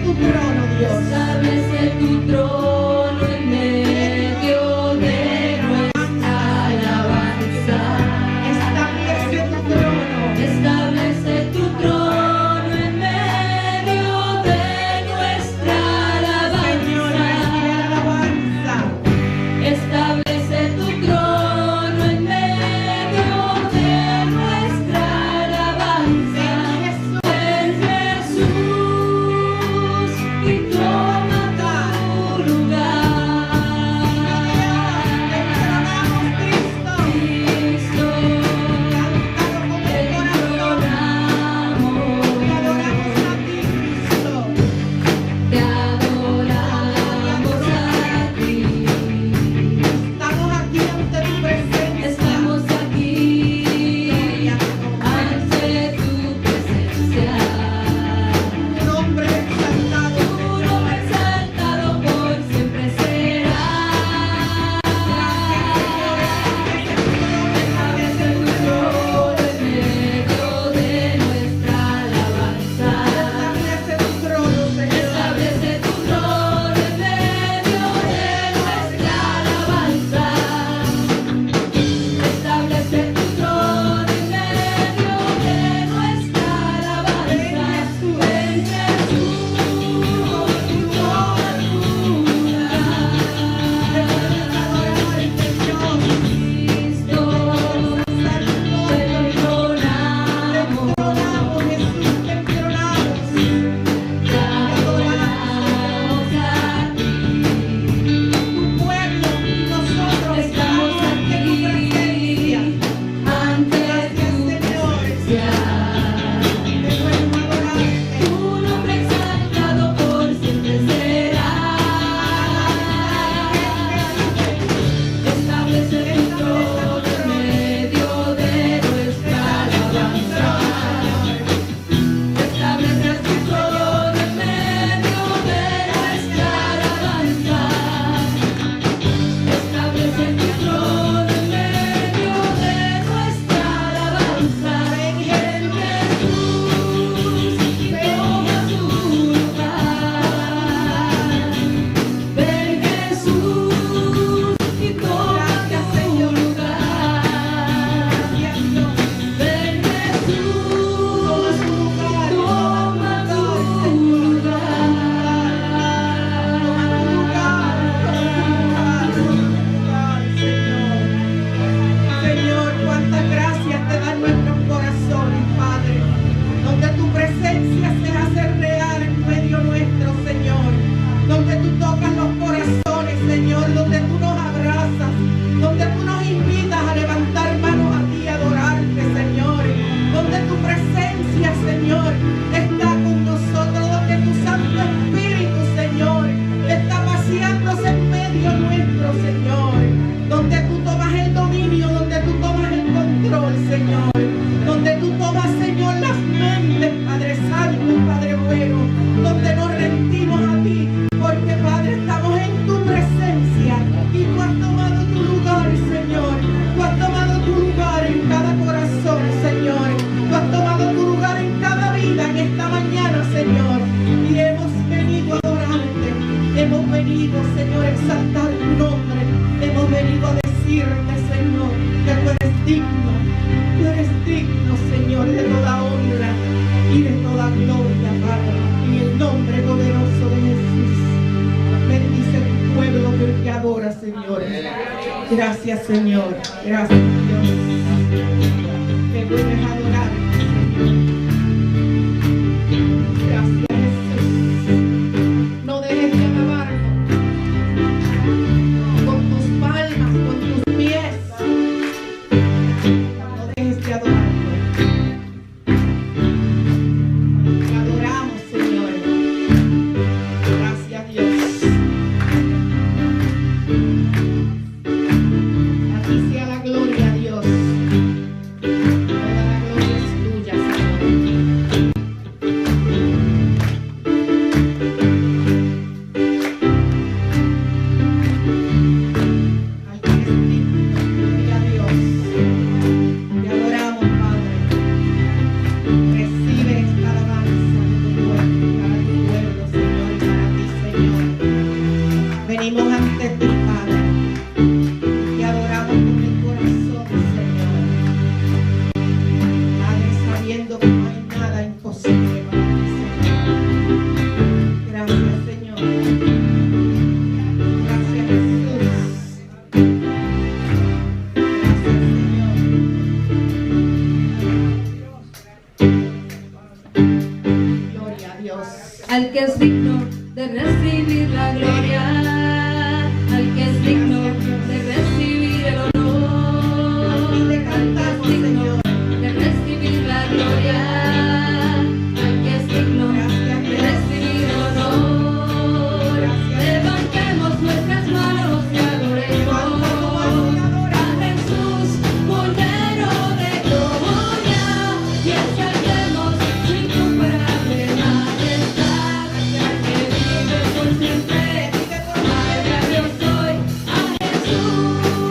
tu trono, Dios. Establece tu trono en medio de nuestra alabanza. Establece tu trono. Establece tu trono en medio de nuestra Señor, recibe la alabanza. alabanza. Establece tu trono en medio de nuestra alabanza. En Jesús, y toma tu lugar. Cristo. Cristo, Cántalo con te el corazón. adoramos. Te adoramos a ti, Cristo. Te adoramos a ti. Estamos aquí ante tu presencia. Estamos aquí ante tu presencia. Tu nombre exaltado. Tu nombre exaltado por siempre será. Establece tu trono en medio de nuestra alabanza. Establece tu trono, Señor. Establece tu trono en medio de nuestra alabanza. Establece tu trono en medio de nuestra alabanza. En Jesús, toma tu lugar. Cristo, te perdonamos. Te adoramos a ti. Estamos aquí ante tu presencia. Tu nombre exaltado por siempre será. Establece tu trono en medio de nuestra alabanza. Establece tu trono en medio de nuestra alabanza. Establece tu trono en medio de nuestra alabanza. En Jesús, toma tu lugar. Ven Jesús y toma tu lugar. Ven Jesús, toma tu Señor, cuántas gracias te dan nuestros corazones, Padre, donde tu presencia se hace real en medio nuestro, Señor, donde tú tocas los corazones, Señor, donde tú nos abrazas, donde tú nos invitas a levantar manos a ti y adorarte, Señor, donde tu presencia, Señor, está con nosotros, donde tu Santo Espíritu, Señor, está paseándose en medio nuestro, Señor, donde tú tomas el dominio, donde tú tomas el control, Señor, donde tú tomas, Señor, las mentes, Padre Santo, Padre bueno, donde nos rendimos a ti, porque, Padre, estamos en tu presencia y tú has tomado tu lugar, Señor, tú has tomado tu lugar en cada corazón, Señor, tú has tomado tu lugar en cada vida en esta mañana, Señor, y hemos venido a adorarte, hemos venido, Señor, a exaltar tu nombre, hemos venido a decirte, Señor, que tú eres digno, Señor, de toda honra y de toda gloria, Padre, en el nombre poderoso de Jesús. Bendice tu pueblo que te adora, Señor. Gracias, Señor. Gracias, Dios. Te puedes adorar, Señor. Gracias, Jesús. No dejes de alabarlo con tus palmas, con tus pies. No dejes de adorarlo. Te adoramos, Señor. Gracias, Dios. A ti sea la gloria, Dios. Toda la gloria es Dios. al que es digno de recibir la gloria, al que es digno de recibir el honor, Y le al que es cantamos, digno Señor. de recibir la gloria, al que es digno de recibir el honor. Levantemos nuestras manos y adoremos a Jesús, Cordero de gloria, y exaltemos su incomparable majestad, al que vive por siempre. Alabe a Dios hoy, a Jesús.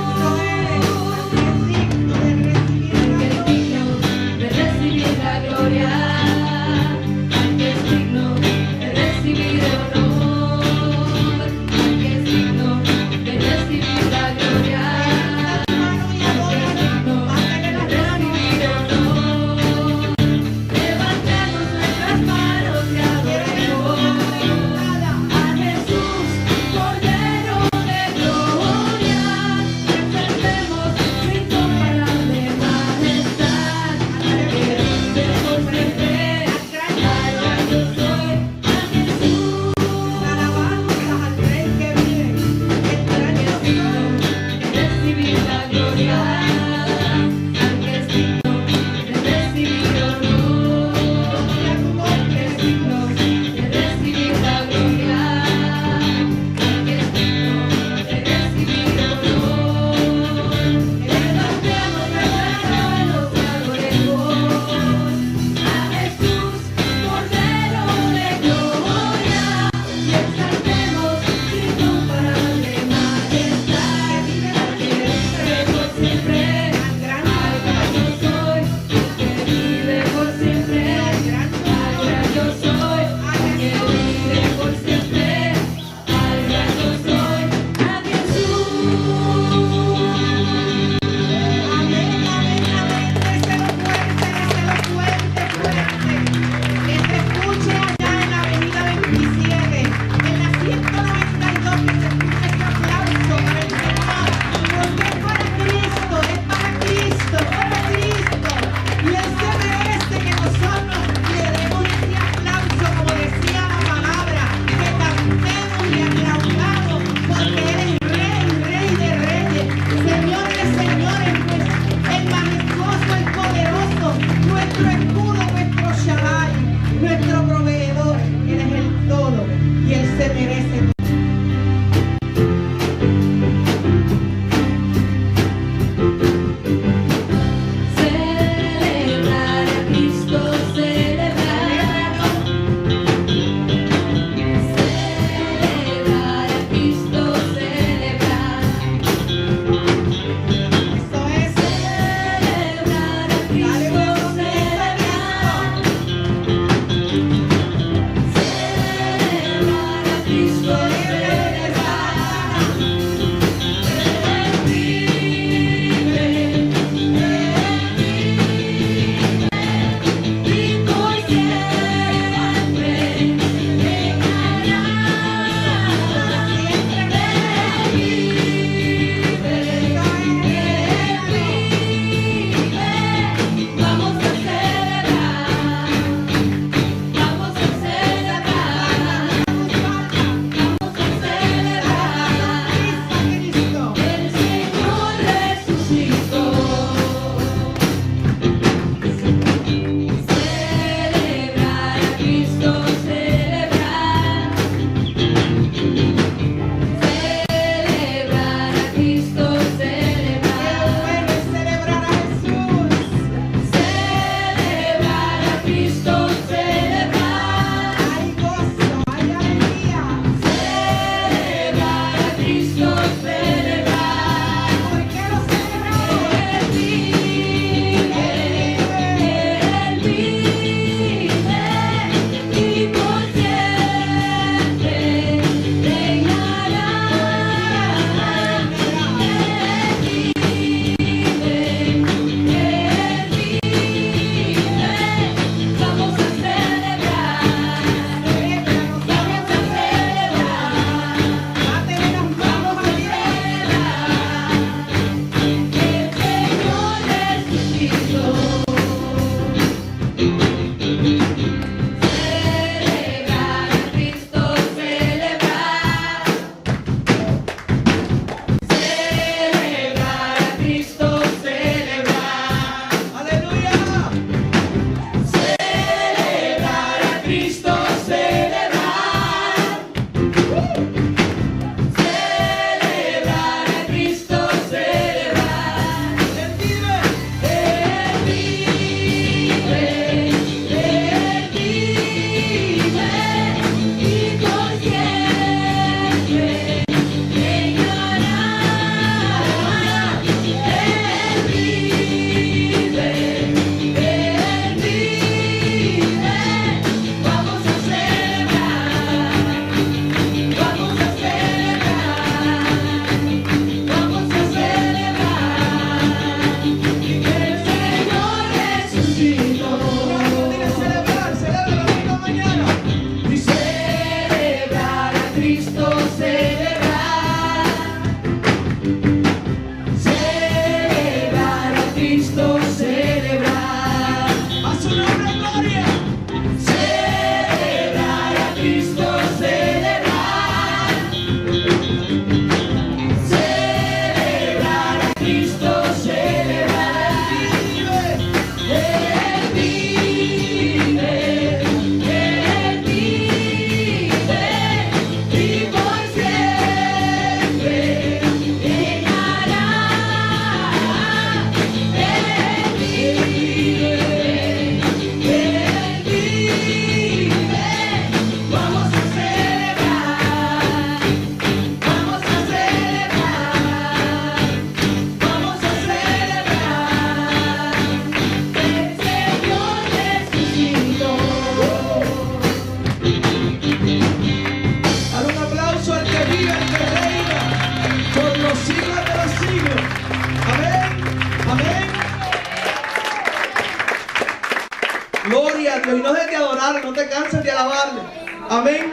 no te canses de alabarle. Amén.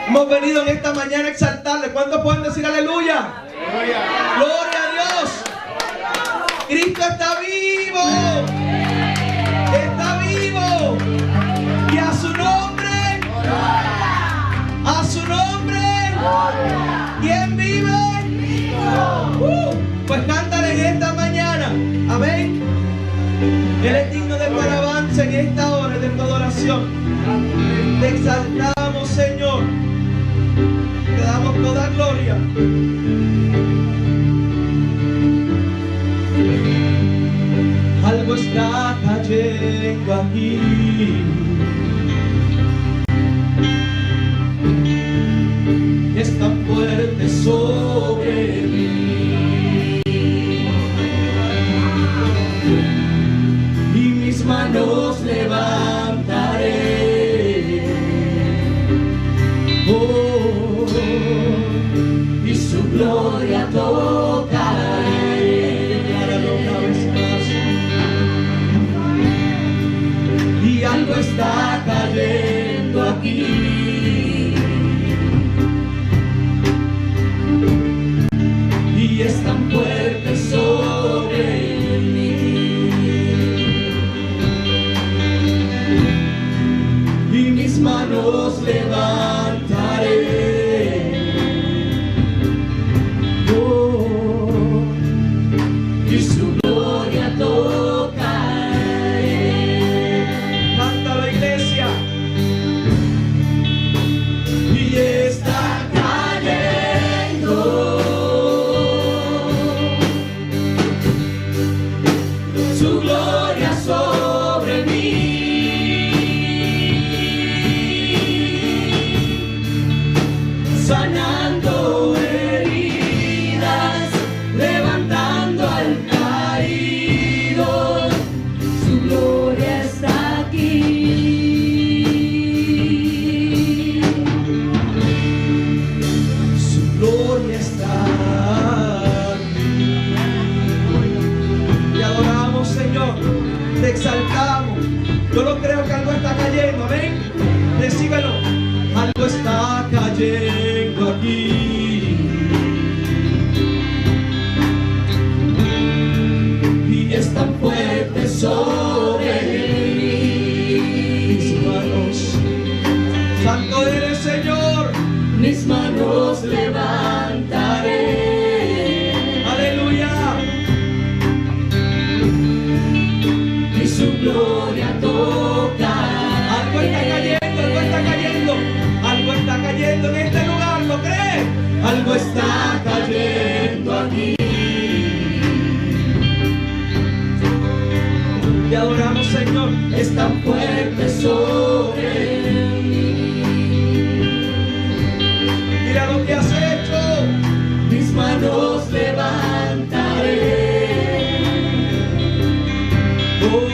Hemos venido en esta mañana a exaltarle. ¿Cuántos pueden decir aleluya? Gloria a Dios. Cristo está vivo. Está vivo. Y a su nombre. A su nombre. ¿Quién vive? Pues cántale en esta mañana. Amén. Él es digno de tu alabanza en esta hora de tu adoración. Te exaltamos, Señor. Te damos toda gloria. Algo está cayendo aquí. Es tan fuerte sobre mí. Y mis manos levantaré. Oh, y su gloria tocaré. Decláralo una vez más. Y algo está cayendo aquí. Y es tan fuerte sobre mí. Y mis manos levantaré. Oh, y su gloria tocaré. Canta la iglesia. Y está cayendo su gloria sobre mí, sanando heridas, levantando al caído. Su gloria está aquí. Su gloria está aquí. Te adoramos, Señor. Te exaltamos. Yo no creo que algo está cayendo. Amén. Recíbelo. Algo está cayendo aquí. Y es tan fuerte sobre mí. Mis manos. Santo eres, Señor. Mis manos levantaré. Aleluya. Y su gloria toca. Algo está cayendo, algo está cayendo. Algo está cayendo en este lugar, ¿lo crees? Algo está cayendo aquí. Te adoramos, Señor. Es tan fuerte sobre mí. Mira lo que has hecho. Mis manos levantaré. Oh,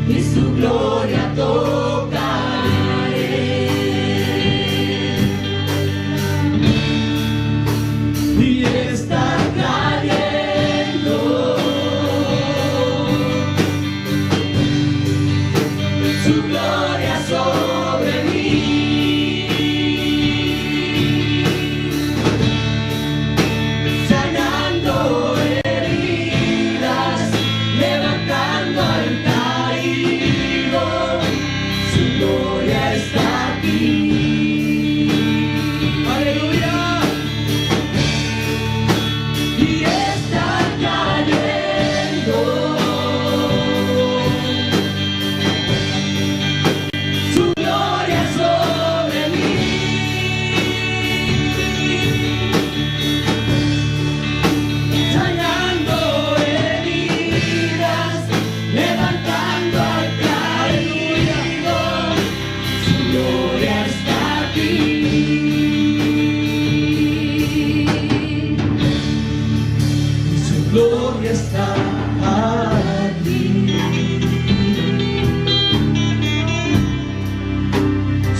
y su gloria tocaré. Y está cayendo su gloria sobre mí, sanando heridas, levantando al caído. Su gloria está aquí. Aleluya. Y está cayendo su gloria sobre mí, sanando heridas, levantando al caído. Su gloria está aquí. Su gloria está aquí.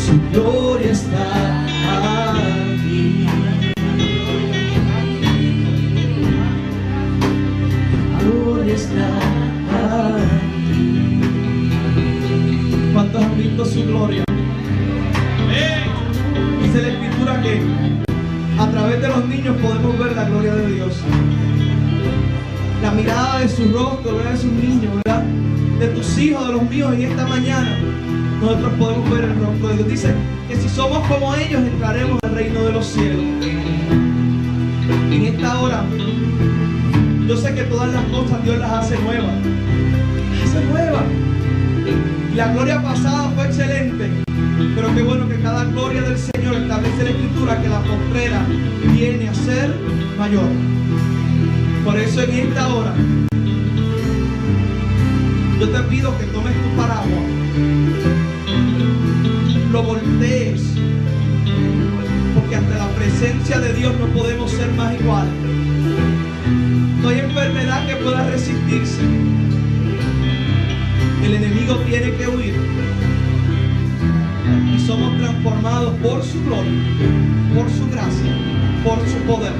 Su gloria está aquí. Gloria está aquí. Dice la Escritura que a través de los niños podemos ver la gloria de Dios. La mirada de su rostro, ¿verdad? De sus niños, ¿verdad? De tus hijos, de los míos en esta mañana. Nosotros podemos ver el rostro de Dios. Dice que si somos como ellos, entraremos al reino de los cielos. En esta hora, yo sé que todas las cosas Dios las hace nuevas. Las hace nuevas. Y la gloria pasada fue excelente. Pero qué bueno que cada gloria del Señor establece la Escritura que la postrera viene a ser mayor. Por eso en esta hora yo te pido que tomes tu paraguas, lo voltees, porque ante la presencia de Dios no podemos ser más iguales. No hay enfermedad que pueda resistirse. El enemigo tiene que huir. Y somos transformados por su gloria, por su gracia, por su poder.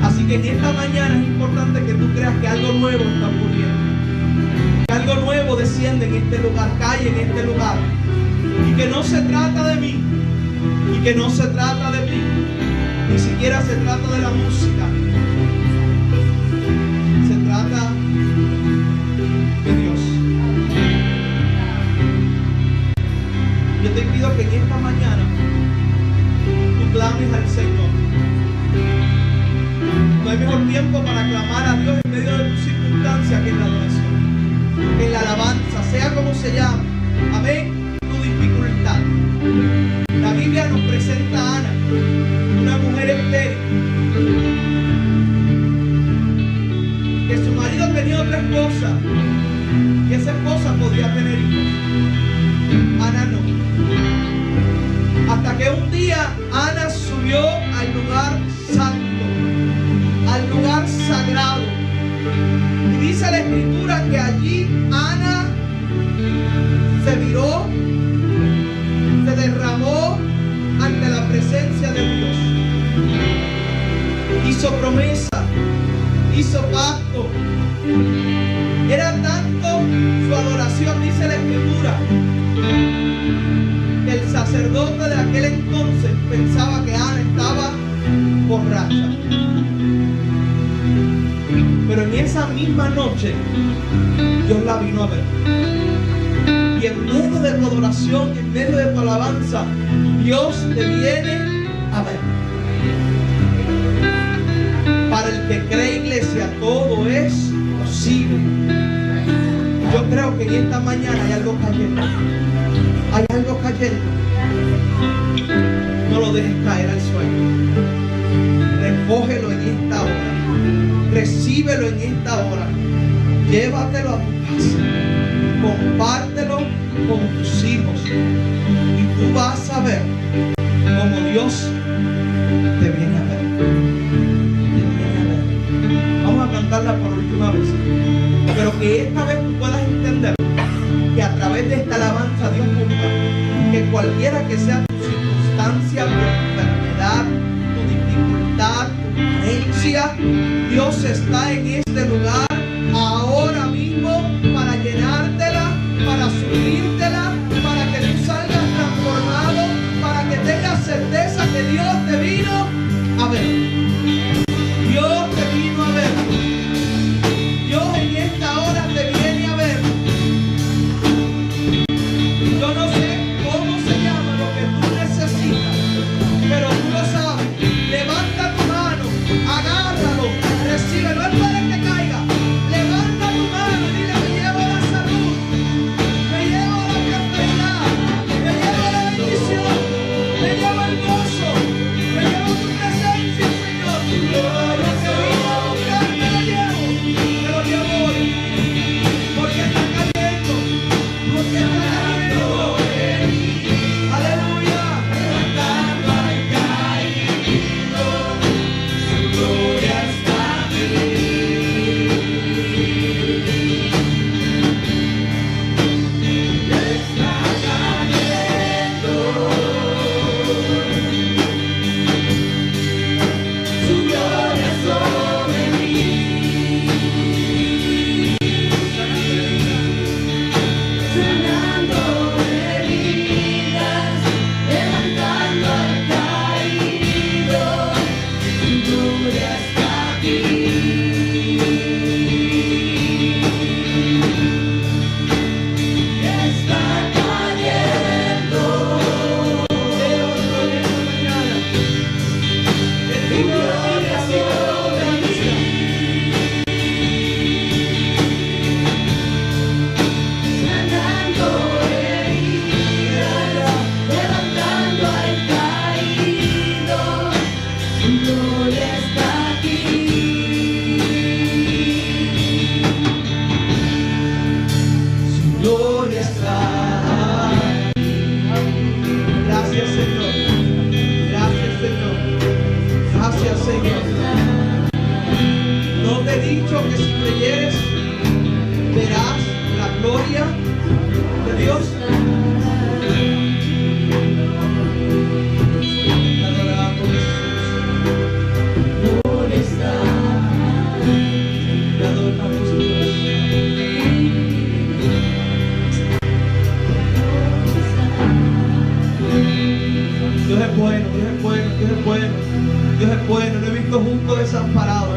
Así que en esta mañana es importante que tú creas que algo nuevo está ocurriendo. Que algo nuevo desciende en este lugar, cae en este lugar. Y que no se trata de mí. Y que no se trata de ti. Ni siquiera se trata de la música. Se trata de Dios. Yo te pido que en esta mañana tú clames al Señor. No hay mejor tiempo para clamar a Dios en medio de tus circunstancias que en la adoración, en la alabanza, sea como se llame. Amén. Tu dificultad. La Biblia nos presenta a Ana, una mujer estéril, que su marido tenía otra esposa y esa esposa podía tener hijos. Ana no. Hasta que un día Ana subió al lugar santo, al lugar sagrado. Y dice la Escritura que allí Ana se viró, se derramó ante la presencia de Dios. Hizo promesa, hizo pacto. Era tanto su adoración, dice la Escritura, que el sacerdote de aquel entonces pensaba que Ana estaba borracha. Pero en esa misma noche Dios la vino a ver. Y en medio de tu adoración, en medio de tu alabanza, Dios te viene a ver. Para el que cree, iglesia, todo es posible. Yo creo que en esta mañana hay algo cayendo. Hay algo cayendo. No lo dejes caer al suelo. Recógelo en esta hora. Recíbelo en esta hora. Llévatelo a tu casa. Compártelo con tus hijos. Y tú vas a ver cómo Dios te viene a ver. Te viene a ver. Vamos a cantarla por última vez. Pero que esta vez tú puedas entender que a través de esta alabanza Dios busca que cualquiera que sea tu circunstancia, tu enfermedad, tu dificultad, tu carencia, Dios está en este lugar ahora mismo para llenártela, para suplírtela, para que tú salgas transformado, para que tengas certeza que Dios te vino a ver. Dios te vino a ver. Dios en esta hora te viene a ver. Yo no sé cómo se llama lo que tú necesitas, pero tú lo sabes. Levanta tu mano, agárralo, recíbelo. Él puede que caiga, bueno, Dios es bueno, Dios es bueno. Dios es bueno. No he visto justo desamparado,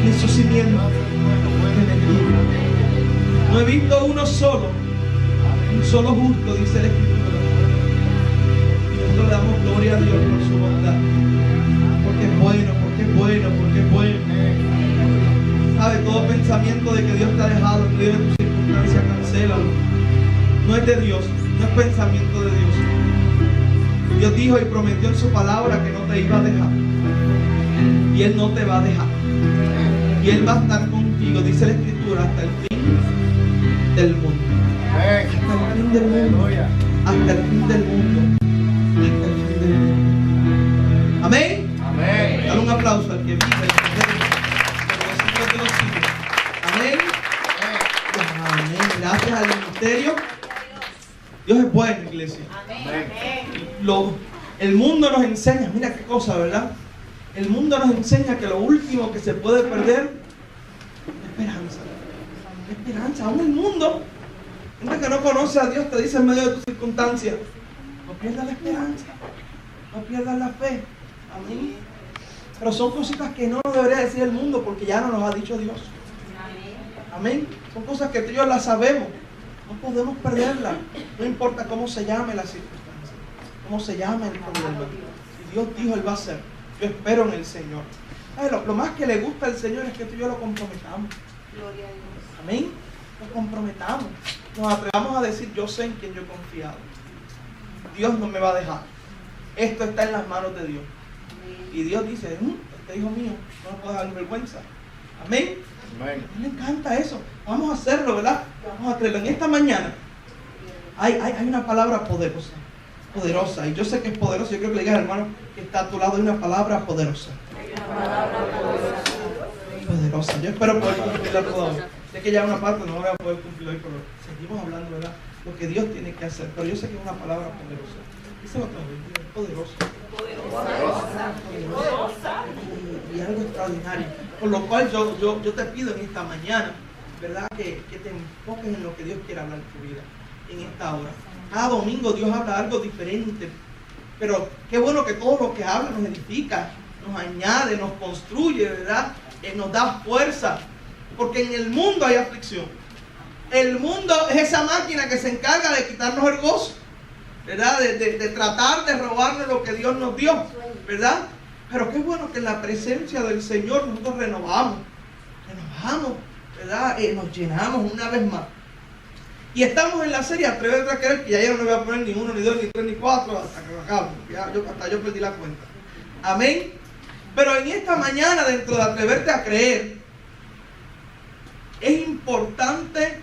ni su simiente enemigo. No he visto uno solo, un solo justo, dice la Escritura. Y nosotros le damos gloria a Dios por su bondad. Porque es bueno, porque es bueno, porque es bueno. Sabe, todo pensamiento de que Dios te ha dejado en medio de tus circunstancias, cancélalo. No es de Dios, no es pensamiento de Dios. Dios dijo y prometió en su palabra que no te iba a dejar. Y Él no te va a dejar. Y Él va a estar contigo, dice la Escritura, hasta el fin del mundo. Hasta el fin del mundo. Hasta el fin del mundo. Hasta el fin del mundo. Amén. Amén. Dale un aplauso al que vive. Amén. Amén. Gracias al ministerio. Dios es bueno, iglesia. El mundo nos enseña, mira qué cosa, ¿verdad? El mundo nos enseña que lo último que se puede perder es esperanza. Esperanza. Aún el mundo, gente que no conoce a Dios, te dice en medio de tus circunstancias: no pierdas la esperanza, no pierdas la fe. Amén. Pero son cositas que no nos debería decir el mundo, porque ya no nos ha dicho Dios. Amén. Son cosas que tú y yo las sabemos. No podemos perderlas. No importa cómo se llame la circunstancia, cómo se llame el problema. Si Dios dijo, Él va a hacer. Yo espero en el Señor. Lo más que le gusta al Señor es que tú y yo lo comprometamos. Gloria a Dios. Amén. Lo comprometamos. Nos atrevamos a decir: yo sé en quién yo he confiado. Dios no me va a dejar. Esto está en las manos de Dios. Y Dios dice: este hijo mío no me puede dar vergüenza. Amén. A mí me encanta eso. Vamos a hacerlo, ¿verdad? Vamos a creerlo. En esta mañana hay una palabra poderosa. Poderosa. Y yo sé que es poderosa. Yo creo que le digas al hermano que está a tu lado: hay una palabra poderosa. Poderosa. Yo espero poder cumplirla toda hoy. Sé que ya una parte no voy a poder cumplir hoy, pero seguimos hablando, ¿verdad? Lo que Dios tiene que hacer. Pero yo sé que es una palabra poderosa. Dice otra vez: poderosa. Poderosa. Y algo extraordinario. Por lo cual yo te pido en esta mañana, ¿verdad? Que te enfoques en lo que Dios quiere hablar en tu vida en esta hora. Cada domingo Dios habla algo diferente, pero qué bueno que todo lo que habla nos edifica, nos añade, nos construye, ¿verdad? Nos da fuerza, porque en el mundo hay aflicción. El mundo es esa máquina que se encarga de quitarnos el gozo, ¿verdad? De tratar de robarnos lo que Dios nos dio, ¿verdad? Pero qué bueno que en la presencia del Señor nosotros renovamos, ¿verdad? Nos llenamos una vez más. Y estamos en la serie Atrévete a Creer, que ya yo no voy a poner ni 1, ni 2, ni 3, ni 4 hasta que lo acabe. Hasta yo perdí la cuenta. Amén. Pero en esta mañana, dentro de Atreverte a Creer, es importante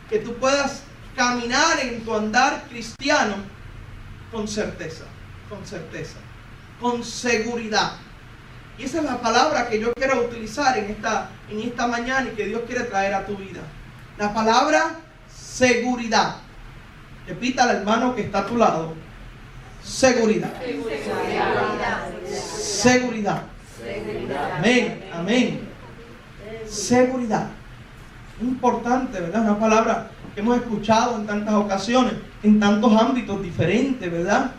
que tú puedas caminar en tu andar cristiano con certeza, con seguridad. Y esa es la palabra que yo quiero utilizar en esta mañana y que Dios quiere traer a tu vida. La palabra seguridad. Repita al hermano que está a tu lado: seguridad. Seguridad. Amén, amén. Seguridad. Importante, ¿verdad? Una palabra que hemos escuchado en tantas ocasiones, en tantos ámbitos diferentes, ¿verdad?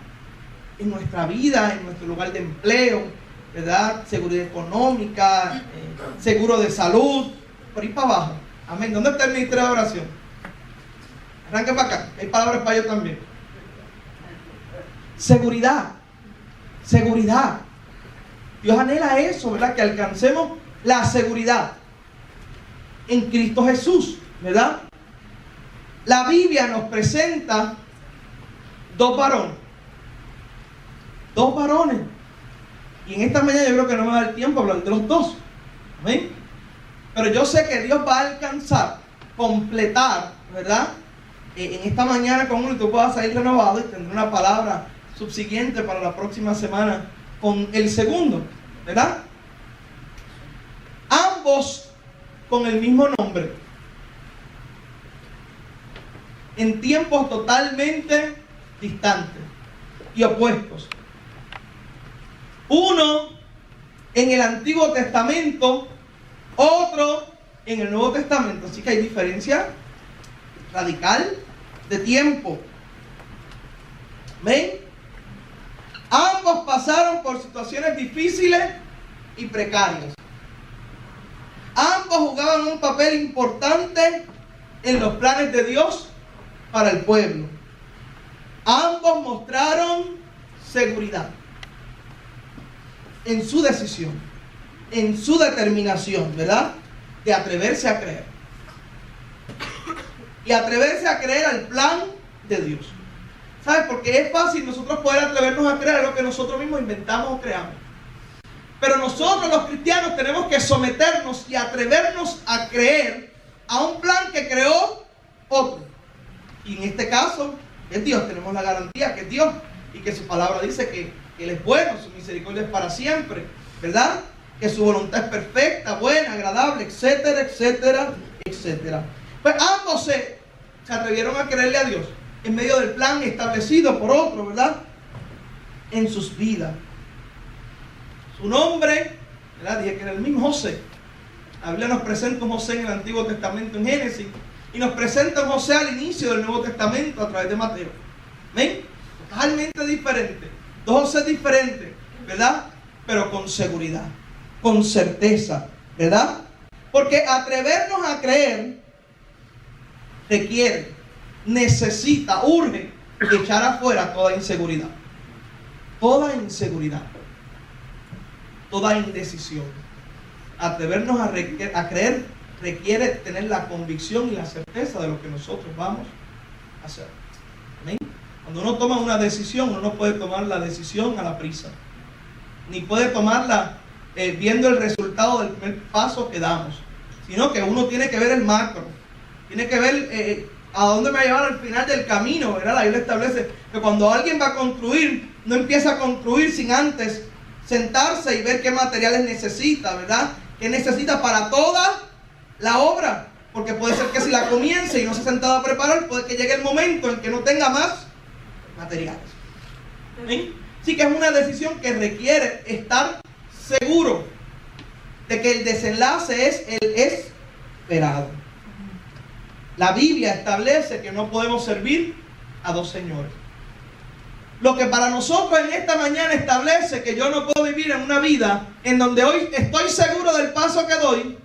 En nuestra vida, en nuestro lugar de empleo, ¿verdad? Seguridad económica, seguro de salud, por ahí para abajo. Amén. ¿Dónde está el ministerio de oración? Arranque para acá. Hay palabras para ellos también. Seguridad. Seguridad. Dios anhela eso, ¿verdad? Que alcancemos la seguridad en Cristo Jesús, ¿verdad? La Biblia nos presenta dos varones. Y en esta mañana yo creo que no me va a dar tiempo a hablar de los dos. ¿Amén? Pero yo sé que Dios va a alcanzar, completar, ¿verdad? En esta mañana con uno, y tú puedas salir renovado y tendré una palabra subsiguiente para la próxima semana con el segundo, ¿verdad? Ambos con el mismo nombre, en tiempos totalmente distantes y opuestos. Uno en el Antiguo Testamento, otro en el Nuevo Testamento. Así que hay diferencia radical de tiempo. ¿Ven? Ambos pasaron por situaciones difíciles y precarias. Ambos jugaban un papel importante en los planes de Dios para el pueblo. Ambos mostraron seguridad en su decisión, en su determinación, ¿verdad? De atreverse a creer. Y atreverse a creer al plan de Dios. ¿Sabes? Porque es fácil nosotros poder atrevernos a creer lo que nosotros mismos inventamos o creamos. Pero nosotros los cristianos tenemos que someternos y atrevernos a creer a un plan que creó otro. Y en este caso es Dios. Tenemos la garantía que es Dios y que su palabra dice que Él es bueno, su misericordia es para siempre, ¿verdad? Que su voluntad es perfecta, buena, agradable, etcétera, etcétera, etcétera. Pues ambos se atrevieron a creerle a Dios en medio del plan establecido por otro, ¿verdad? En sus vidas. Su nombre, ¿verdad? Dije que era el mismo José. La Biblia nos presenta un José en el Antiguo Testamento en Génesis y nos presenta un José al inicio del Nuevo Testamento a través de Mateo. ¿Ven? Totalmente diferente. Dos José diferentes, ¿verdad? Pero con seguridad, con certeza, ¿verdad? Porque atrevernos a creer requiere, necesita, urge echar afuera toda inseguridad. Toda inseguridad. Toda indecisión. Atrevernos a creer requiere tener la convicción y la certeza de lo que nosotros vamos a hacer. ¿Amén? Cuando uno toma una decisión, uno no puede tomar la decisión a la prisa. Ni puede tomarla viendo el resultado del primer paso que damos. Sino que uno tiene que ver el macro. Tiene que ver a dónde me va a llevar al final del camino, ¿verdad? La Biblia establece que cuando alguien va a construir, no empieza a construir sin antes sentarse y ver qué materiales necesita, ¿verdad? ¿Qué necesita para toda la obra? Porque puede ser que si la comience y no se ha sentado a preparar, puede que llegue el momento en que no tenga más materiales. ¿Sí? Así que es una decisión que requiere estar seguro de que el desenlace es el esperado. La Biblia establece que no podemos servir a dos señores. Lo que para nosotros en esta mañana establece que yo no puedo vivir en una vida en donde hoy estoy seguro del paso que doy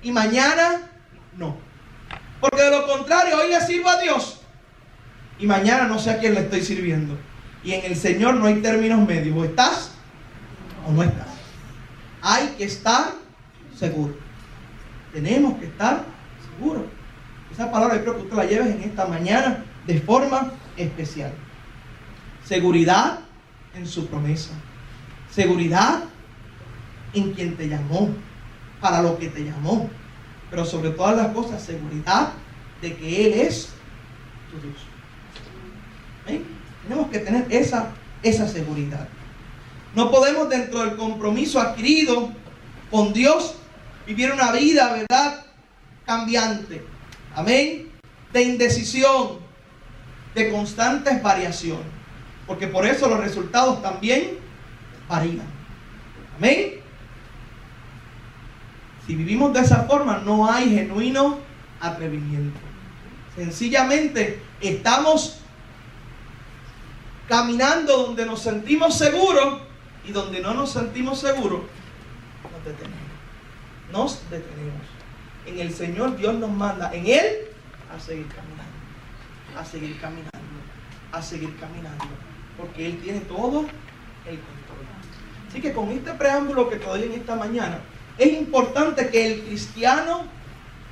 y mañana no. Porque de lo contrario, hoy le sirvo a Dios y mañana no sé a quién le estoy sirviendo. Y en el Señor no hay términos medios. O estás o no estás. Hay que estar seguro. Tenemos que estar seguros. Esa palabra yo creo que usted la lleves en esta mañana de forma especial. Seguridad en su promesa. Seguridad en quien te llamó, para lo que te llamó. Pero sobre todas las cosas, seguridad de que Él es tu Dios. ¿Ven? Tenemos que tener esa seguridad. No podemos, dentro del compromiso adquirido con Dios, vivir una vida, ¿verdad?, cambiante. Amén. De indecisión, de constantes variaciones. Porque por eso los resultados también varían. Amén. Si vivimos de esa forma, no hay genuino atrevimiento. Sencillamente estamos caminando donde nos sentimos seguros y donde no nos sentimos seguros, nos detenemos. Nos detenemos. En el Señor Dios nos manda, en Él, a seguir caminando. A seguir caminando. A seguir caminando. Porque Él tiene todo el control. Así que con este preámbulo que te doy en esta mañana, es importante que el cristiano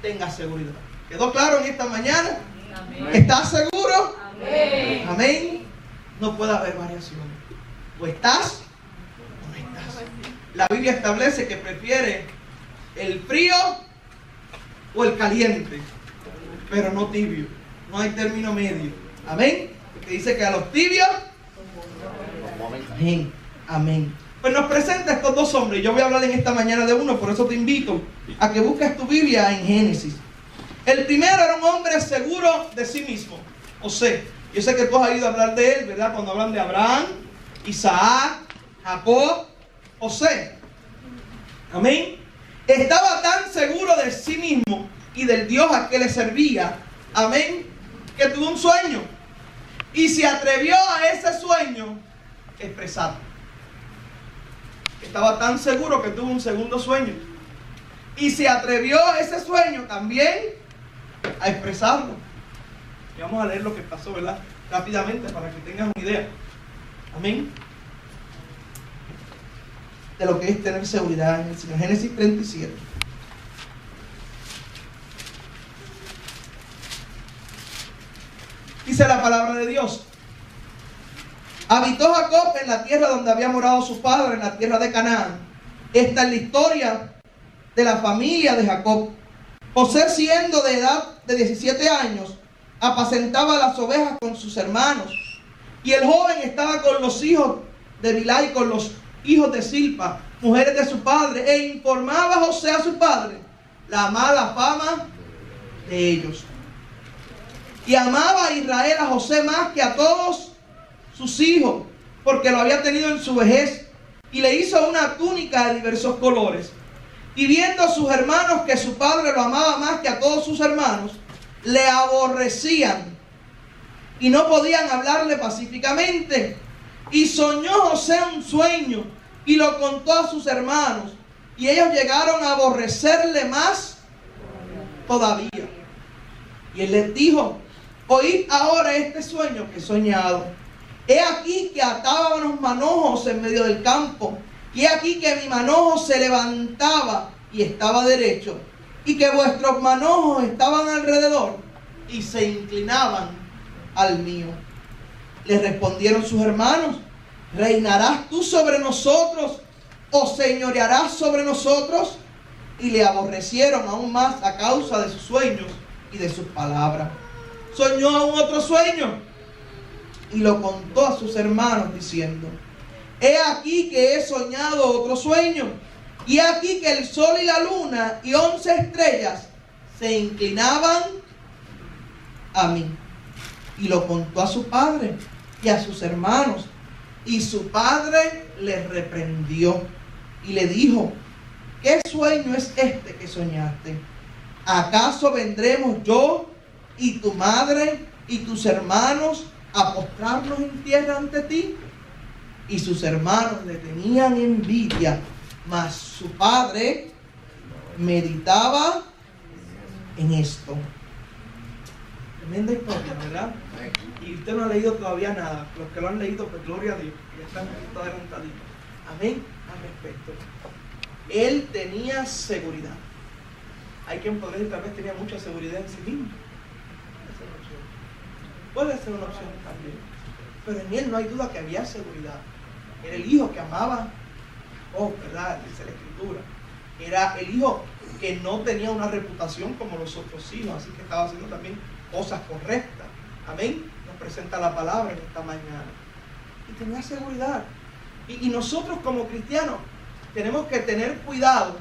tenga seguridad. ¿Quedó claro en esta mañana? Amén. ¿Estás seguro? Amén. Amén. No puede haber variaciones. O estás o no estás. La Biblia establece que prefiere el frío o el caliente, pero no tibio. No hay término medio. Amén. Porque dice que a los tibios. Amén. Amén. Pues nos presenta estos dos hombres. Yo voy a hablar en esta mañana de uno, por eso te invito a que busques tu Biblia en Génesis. El primero era un hombre seguro de sí mismo, José. Yo sé que tú has oído hablar de él, ¿verdad? Cuando hablan de Abraham, Isaac, Jacob, José. Amén. Estaba tan seguro de sí mismo y del Dios a que le servía, amén, que tuvo un sueño y se atrevió a ese sueño expresarlo. Estaba tan seguro que tuvo un segundo sueño. Y se atrevió a ese sueño también a expresarlo. Y vamos a leer lo que pasó, ¿verdad? Rápidamente para que tengas una idea. Amén. De lo que es tener seguridad en el Señor. Génesis 37. Dice la palabra de Dios. Habitó Jacob en la tierra donde había morado su padre, en la tierra de Canaán. Esta es la historia de la familia de Jacob. José, siendo de edad de 17 años, apacentaba las ovejas con sus hermanos. Y el joven estaba con los hijos de Bilhá y con los hijos de Silpa, mujeres de su padre, e informaba a José a su padre la mala fama de ellos. Y amaba a Israel a José más que a todos sus hijos, porque lo había tenido en su vejez, y le hizo una túnica de diversos colores. Y viendo a sus hermanos que su padre lo amaba más que a todos sus hermanos, le aborrecían y no podían hablarle pacíficamente. Y soñó José un sueño y lo contó a sus hermanos, y ellos llegaron a aborrecerle más todavía. Y él les dijo: oíd ahora este sueño que he soñado. He aquí que atábamos manojos en medio del campo, y he aquí que mi manojo se levantaba y estaba derecho, y que vuestros manojos estaban alrededor y se inclinaban al mío. Le respondieron sus hermanos: ¿reinarás tú sobre nosotros o señorearás sobre nosotros? Y le aborrecieron aún más a causa de sus sueños y de sus palabras. Soñó aún otro sueño y lo contó a sus hermanos diciendo: he aquí que he soñado otro sueño, y he aquí que el sol y la luna y 11 estrellas se inclinaban a mí. Y lo contó a su padre y a sus hermanos, y su padre le reprendió y le dijo: ¿qué sueño es este que soñaste? ¿Acaso vendremos yo y tu madre y tus hermanos a postrarnos en tierra ante ti? Y sus hermanos le tenían envidia, mas su padre meditaba en esto. Tremenda historia, ¿verdad? Y usted no ha leído todavía nada. Los que lo han leído, pues gloria a Dios, ya están un poquito adelantaditos. Amén. Al respecto, él tenía seguridad. Hay quien podría decir, tal vez tenía mucha seguridad en sí mismo. Puede ser una opción también, pero en él no hay duda que había seguridad. Era el hijo que amaba, ¿verdad? Dice la Escritura. Era el hijo que no tenía una reputación como los otros hijos, así que estaba haciendo también cosas correctas. Amén. Nos presenta la palabra en esta mañana. Y tenía seguridad. Y nosotros como cristianos tenemos que tener cuidado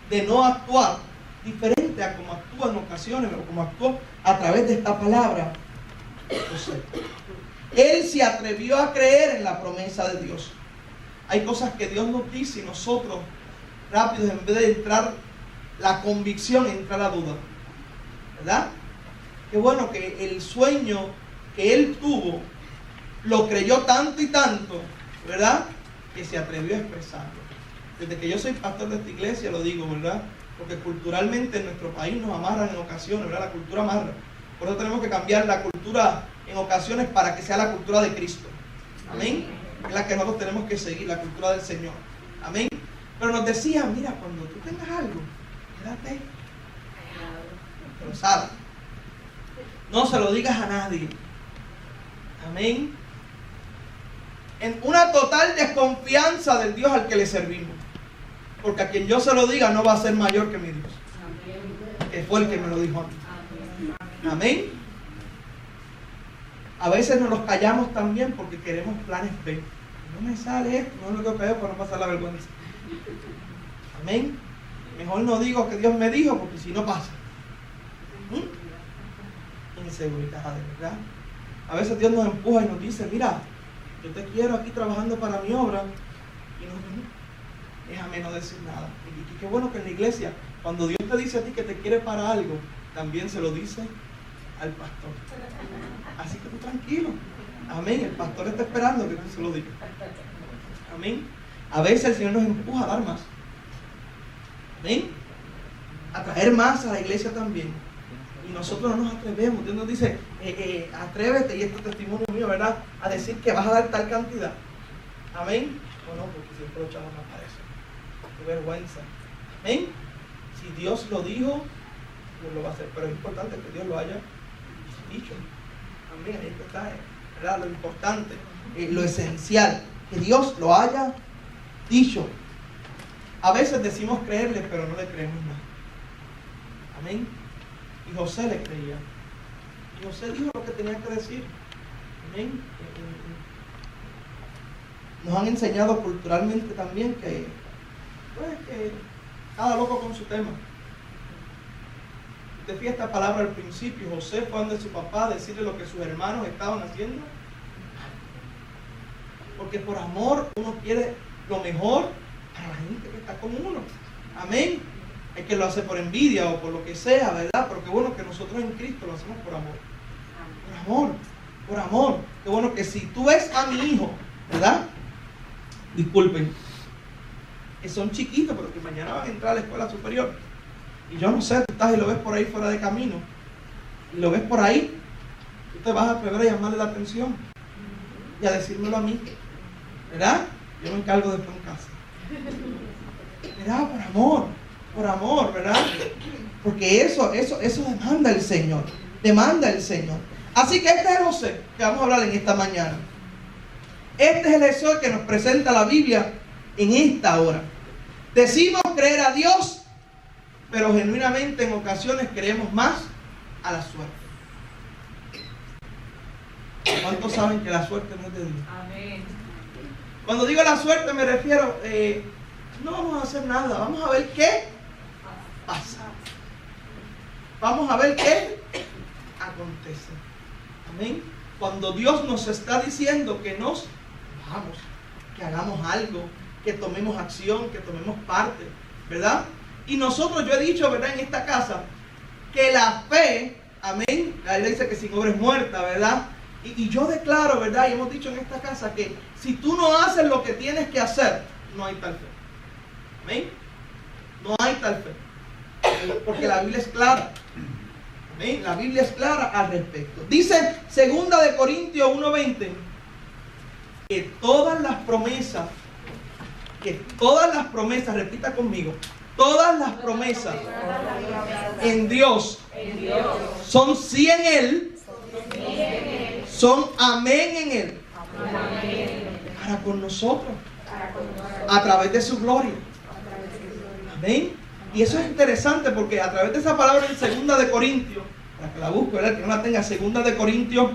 de no actuar diferente a como actúa en ocasiones o como actuó a través de esta palabra José. Él se atrevió a creer en la promesa de Dios. Hay cosas que Dios nos dice y nosotros rápidos, en vez de entrar la convicción, entra la duda, ¿verdad? Qué bueno que el sueño que él tuvo lo creyó tanto y tanto, ¿verdad? Que se atrevió a expresarlo. Desde que yo soy pastor de esta iglesia lo digo, ¿verdad? Porque culturalmente en nuestro país nos amarran en ocasiones, ¿verdad? La cultura amarra. Por eso tenemos que cambiar la cultura en ocasiones para que sea la cultura de Cristo. Amén. Es la que nosotros tenemos que seguir, la cultura del Señor. Amén. Pero nos decía, mira, cuando tú tengas algo, quédate. Pero sabe, no se lo digas a nadie. Amén. En una total desconfianza del Dios al que le servimos. Porque a quien yo se lo diga no va a ser mayor que mi Dios, que fue el que me lo dijo a mí. Amén. A veces nos los callamos también porque queremos planes B. No me sale esto, no lo que veo para no pasar la vergüenza. Amén. Mejor no digo que Dios me dijo, porque si no pasa. Inseguridad, de verdad. A veces Dios nos empuja y nos dice: mira, yo te quiero aquí trabajando para mi obra. Y no, déjame no decir nada. Y qué bueno que en la iglesia, cuando Dios te dice a ti que te quiere para algo, también se lo dice al pastor. Así que tú tranquilo. Amén. El pastor está esperando que tú se lo digas. Amén. A veces el Señor nos empuja a dar más. Amén. A traer más a la iglesia también. Y nosotros no nos atrevemos. Dios nos dice, atrévete, y este testimonio mío, ¿verdad?, a decir que vas a dar tal cantidad. Amén. O no, porque siempre los chavos no aparecen. Qué vergüenza. Amén. Si Dios lo dijo, Dios lo va a hacer. Pero es importante que Dios lo haya dicho. Amén. Ahí está, ¿verdad?, lo importante, lo esencial, que Dios lo haya dicho. A veces decimos creerle, pero no le creemos nada. Amén. Y José le creía. Y José dijo lo que tenía que decir. Amén. Nos han enseñado culturalmente también que cada loco con su tema. Usted fija esta palabra al principio. José fue donde su papá a decirle lo que sus hermanos estaban haciendo. Porque por amor uno quiere lo mejor para la gente que está con uno. Amén. Es que lo hace por envidia o por lo que sea, ¿verdad? Pero qué bueno que nosotros en Cristo lo hacemos por amor. Por amor, por amor. Qué bueno que si tú ves a mi hijo, ¿verdad? Disculpen, que son chiquitos, pero que mañana van a entrar a la escuela superior. Y yo no sé, tú estás y lo ves por ahí fuera de camino. Y lo ves por ahí, tú te vas a atrever a llamarle la atención y a decírmelo a mí, ¿verdad? Yo me encargo después en casa. ¿Verdad? Por amor, ¿verdad? Porque eso demanda el Señor. Demanda el Señor. Así que este es José que vamos a hablar en esta mañana. Este es el Jesús que nos presenta la Biblia en esta hora. Decimos creer a Dios, pero genuinamente en ocasiones creemos más a la suerte. ¿Cuántos saben que la suerte no es de Dios? Amén. Cuando digo la suerte me refiero, no vamos a hacer nada, vamos a ver qué pasa. Vamos a ver qué acontece. Amén. Cuando Dios nos está diciendo que nos vamos, que hagamos algo, que tomemos acción, que tomemos parte, ¿verdad? Y nosotros, yo he dicho, ¿verdad?, en esta casa, que la fe, amén, la Biblia dice que sin obra es muerta, ¿verdad? Y yo declaro, ¿verdad?, y hemos dicho en esta casa que si tú no haces lo que tienes que hacer, no hay tal fe. Amén. No hay tal fe. Porque la Biblia es clara. Amén. La Biblia es clara al respecto. Dice 2 Corintios 1:20 que todas las promesas, repita conmigo, todas las promesas en Dios son sí en Él, son amén en Él, para con nosotros, a través de su gloria. Amén. Y eso es interesante porque a través de esa palabra en 2 Corintios, para que la busque, ¿verdad?, que no la tenga, 2 Corintios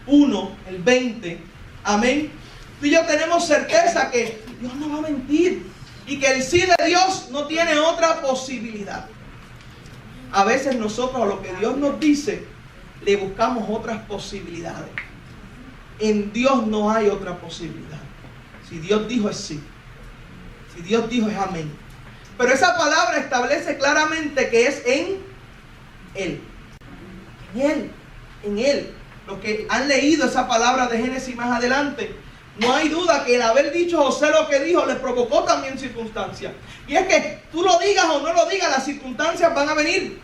1, el 20, amén. Tú y yo tenemos certeza que Dios no va a mentir y que el sí de Dios no tiene otra posibilidad. A veces nosotros a lo que Dios nos dice le buscamos otras posibilidades. En Dios no hay otra posibilidad. Si Dios dijo es sí, si Dios dijo es amén. Pero esa palabra establece claramente que es en Él. En Él. En Él. Los que han leído esa palabra de Génesis más adelante, no hay duda que el haber dicho José lo que dijo le provocó también circunstancias. Y es que tú lo digas o no lo digas, las circunstancias van a venir.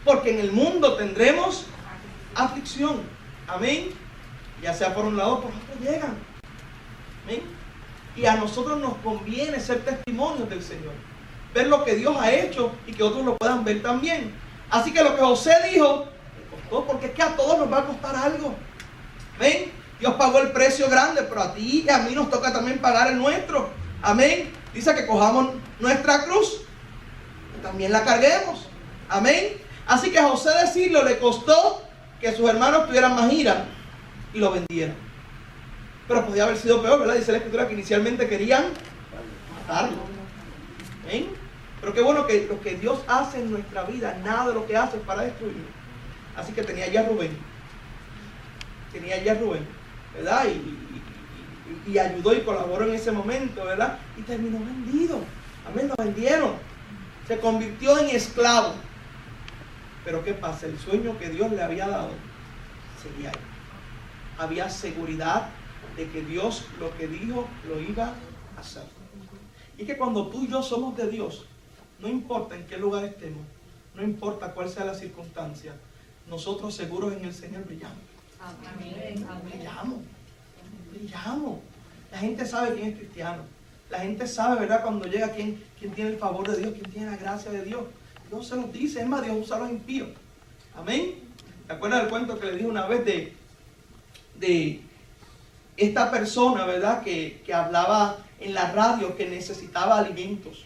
Porque en el mundo tendremos aflicción. Amén. Ya sea por un lado o por otro llegan. Amén. Y a nosotros nos conviene ser testimonios del Señor. Ver lo que Dios ha hecho y que otros lo puedan ver también. Así que lo que José dijo, le costó, porque es que a todos nos va a costar algo. Amén. Dios pagó el precio grande, pero a ti y a mí nos toca también pagar el nuestro. Amén. Dice que cojamos nuestra cruz y también la carguemos. Amén. Así que a José decirlo le costó que sus hermanos tuvieran más ira y lo vendieran. Pero podía haber sido peor, ¿verdad? Dice la Escritura que inicialmente querían matarlo. ¿Ven? Pero qué bueno que lo que Dios hace en nuestra vida, nada de lo que hace es para destruirlo. Así que tenía ya Rubén. ¿Verdad? Y ayudó y colaboró en ese momento, ¿verdad? Y terminó vendido. Amén, lo vendieron. Se convirtió en esclavo. Pero ¿qué pasa? El sueño que Dios le había dado seguía ahí. Había seguridad, de que Dios lo que dijo lo iba a hacer. Y es que cuando tú y yo somos de Dios, no importa en qué lugar estemos, no importa cuál sea la circunstancia, nosotros seguros en el Señor brillamos. Brillamos. La gente sabe quién es cristiano. La gente sabe, ¿verdad? Cuando llega quién tiene el favor de Dios, quién tiene la gracia de Dios. Dios se los dice, es más, Dios usa a los impíos. Amén. ¿Te acuerdas del cuento que le dije una vez de esta persona, ¿verdad? Que hablaba en la radio que necesitaba alimentos.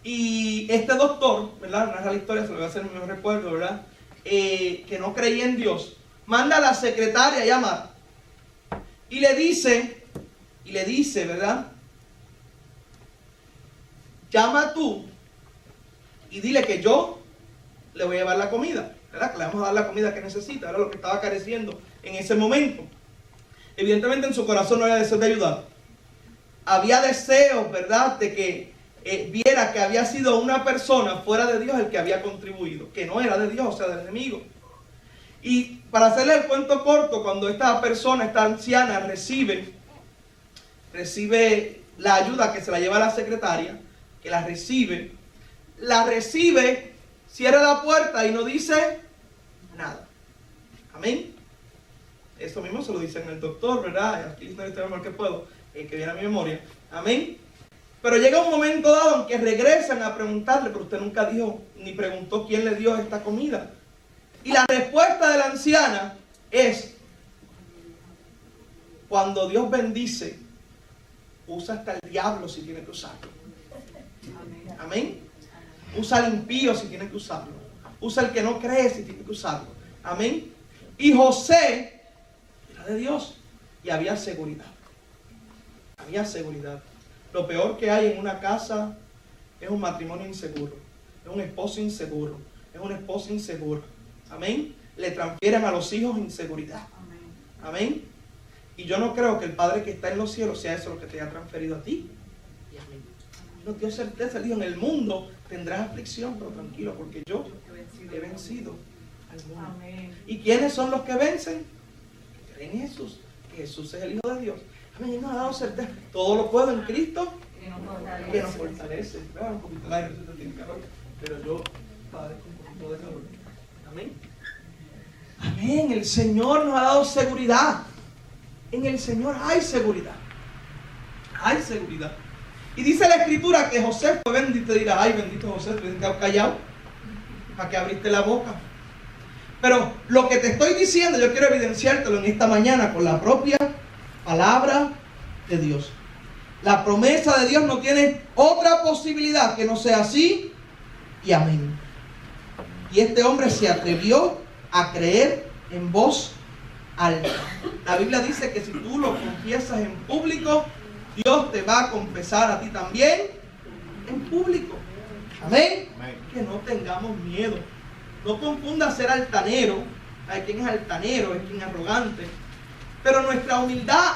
Y este doctor, ¿verdad? Narra la historia, se lo voy a hacer en mi recuerdo, ¿verdad? Que no creía en Dios, manda a la secretaria a llamar y le dice, ¿verdad? Llama tú y dile que yo le voy a llevar la comida, ¿verdad? Que le vamos a dar la comida que necesita, era lo que estaba careciendo en ese momento. Evidentemente en su corazón no había deseo de ayudar. Había deseo, ¿verdad? De que viera que había sido una persona fuera de Dios el que había contribuido, que no era de Dios, o sea, del enemigo. Y para hacerle el cuento corto, cuando esta persona, esta anciana, recibe la ayuda que se la lleva a la secretaria, que la recibe, cierra la puerta y no dice nada. Amén. Eso mismo se lo dicen el doctor, ¿verdad? Aquí está el tema que puedo, que viene a mi memoria. Amén. Pero llega un momento dado en que regresan a preguntarle, pero usted nunca dijo ni preguntó quién le dio esta comida. Y la respuesta de la anciana es: cuando Dios bendice, usa hasta el diablo si tiene que usarlo. Amén. Usa al impío si tiene que usarlo. Usa al que no cree si tiene que usarlo. Amén. Y José era de Dios y había seguridad. Había seguridad. Lo peor que hay en una casa es un matrimonio inseguro, es un esposo inseguro, es una esposa insegura. Amén. Le transfieren a los hijos inseguridad. Amén. Y yo no creo que el Padre que está en los cielos sea eso lo que te haya transferido a ti y a mí. No te dio certeza, él dijo: en el mundo tendrás aflicción, pero tranquilo, porque yo he vencido al mundo. Amén. ¿Y quiénes son los que vencen? Que creen en Jesús, que Jesús es el Hijo de Dios. Amén. Él nos ha dado certeza. Todo lo puedo en Cristo que nos fortalece. Un poquito de aire, tiene calor, pero yo padezco un poquito de calor. Amén. Amén. El Señor nos ha dado seguridad. En el Señor hay seguridad. Hay seguridad. Y dice la Escritura que José fue bendito. Y dirá: ay, bendito José, te hubieras quedado callado. ¿Para qué abriste la boca? Pero lo que te estoy diciendo, yo quiero evidenciártelo en esta mañana con la propia palabra de Dios. La promesa de Dios no tiene otra posibilidad que no sea así y amén. Y este hombre se atrevió a creer en voz alta. La Biblia dice que si tú lo confiesas en público, Dios te va a confesar a ti también en público. Amén. Amén. Que no tengamos miedo. No confundas ser altanero. Hay quien es altanero, es quien es arrogante. Pero nuestra humildad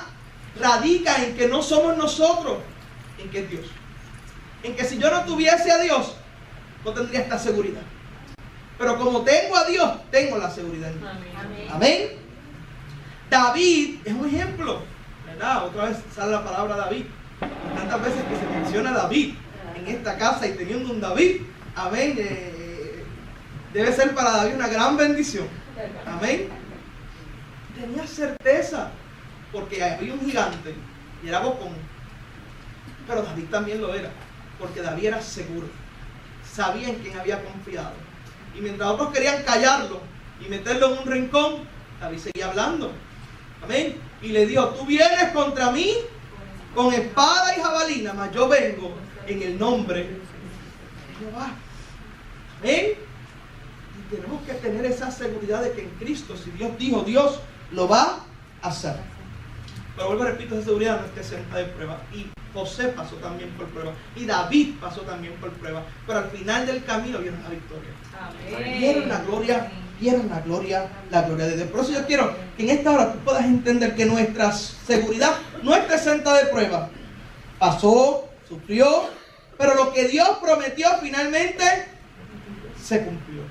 radica en que no somos nosotros, en que es Dios. En que si yo no tuviese a Dios, no tendría esta seguridad. Pero como tengo a Dios, tengo la seguridad en Dios. Amén. Amén. David es un ejemplo, ¿verdad? Otra vez sale la palabra David. Tantas veces que se menciona David en esta casa, y teniendo un David, amén, debe ser para David una gran bendición. Amén. Tenía certeza, porque había un gigante y era bocón. Pero David también lo era, porque David era seguro. Sabía en quién había confiado. Y mientras otros querían callarlo y meterlo en un rincón, David seguía hablando. Amén. Y le dijo: tú vienes contra mí con espada y jabalina, mas yo vengo en el nombre de Jehová. Amén. Y tenemos que tener esa seguridad de que en Cristo, si Dios dijo, Dios lo va a hacer. Pero vuelvo a repito, esa seguridad no está exenta de prueba. Y José pasó también por prueba. Y David pasó también por prueba. Pero al final del camino vieron la victoria. Amén. Vieron la gloria. Vieron la gloria de Dios. Por eso yo quiero que en esta hora tú puedas entender que nuestra seguridad no está exenta de prueba. Pasó, sufrió, pero lo que Dios prometió finalmente se cumplió.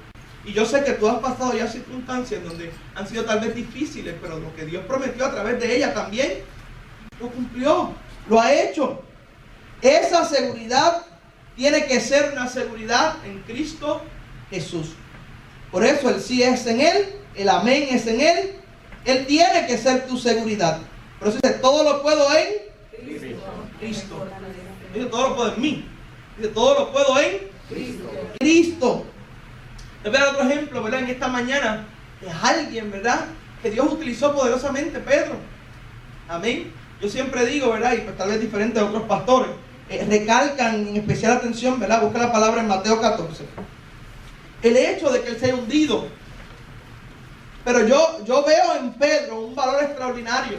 Y yo sé que tú has pasado ya circunstancias donde han sido tal vez difíciles, pero lo que Dios prometió a través de ella también lo cumplió, lo ha hecho. Esa seguridad tiene que ser una seguridad en Cristo Jesús. Por eso el sí es en Él, el amén es en Él. Él tiene que ser tu seguridad. Por eso dice, todo lo puedo en Cristo. Dice, todo lo puedo en mí. Dice, todo lo puedo en Cristo. Les voy a dar otro ejemplo, ¿verdad? En esta mañana es alguien, ¿verdad? Que Dios utilizó poderosamente, Pedro. Amén. Yo siempre digo, ¿verdad? Y pues tal vez diferentes de otros pastores, recalcan en especial atención, ¿verdad? Busca la palabra en Mateo 14. El hecho de que él se haya hundido. Pero yo veo en Pedro un valor extraordinario.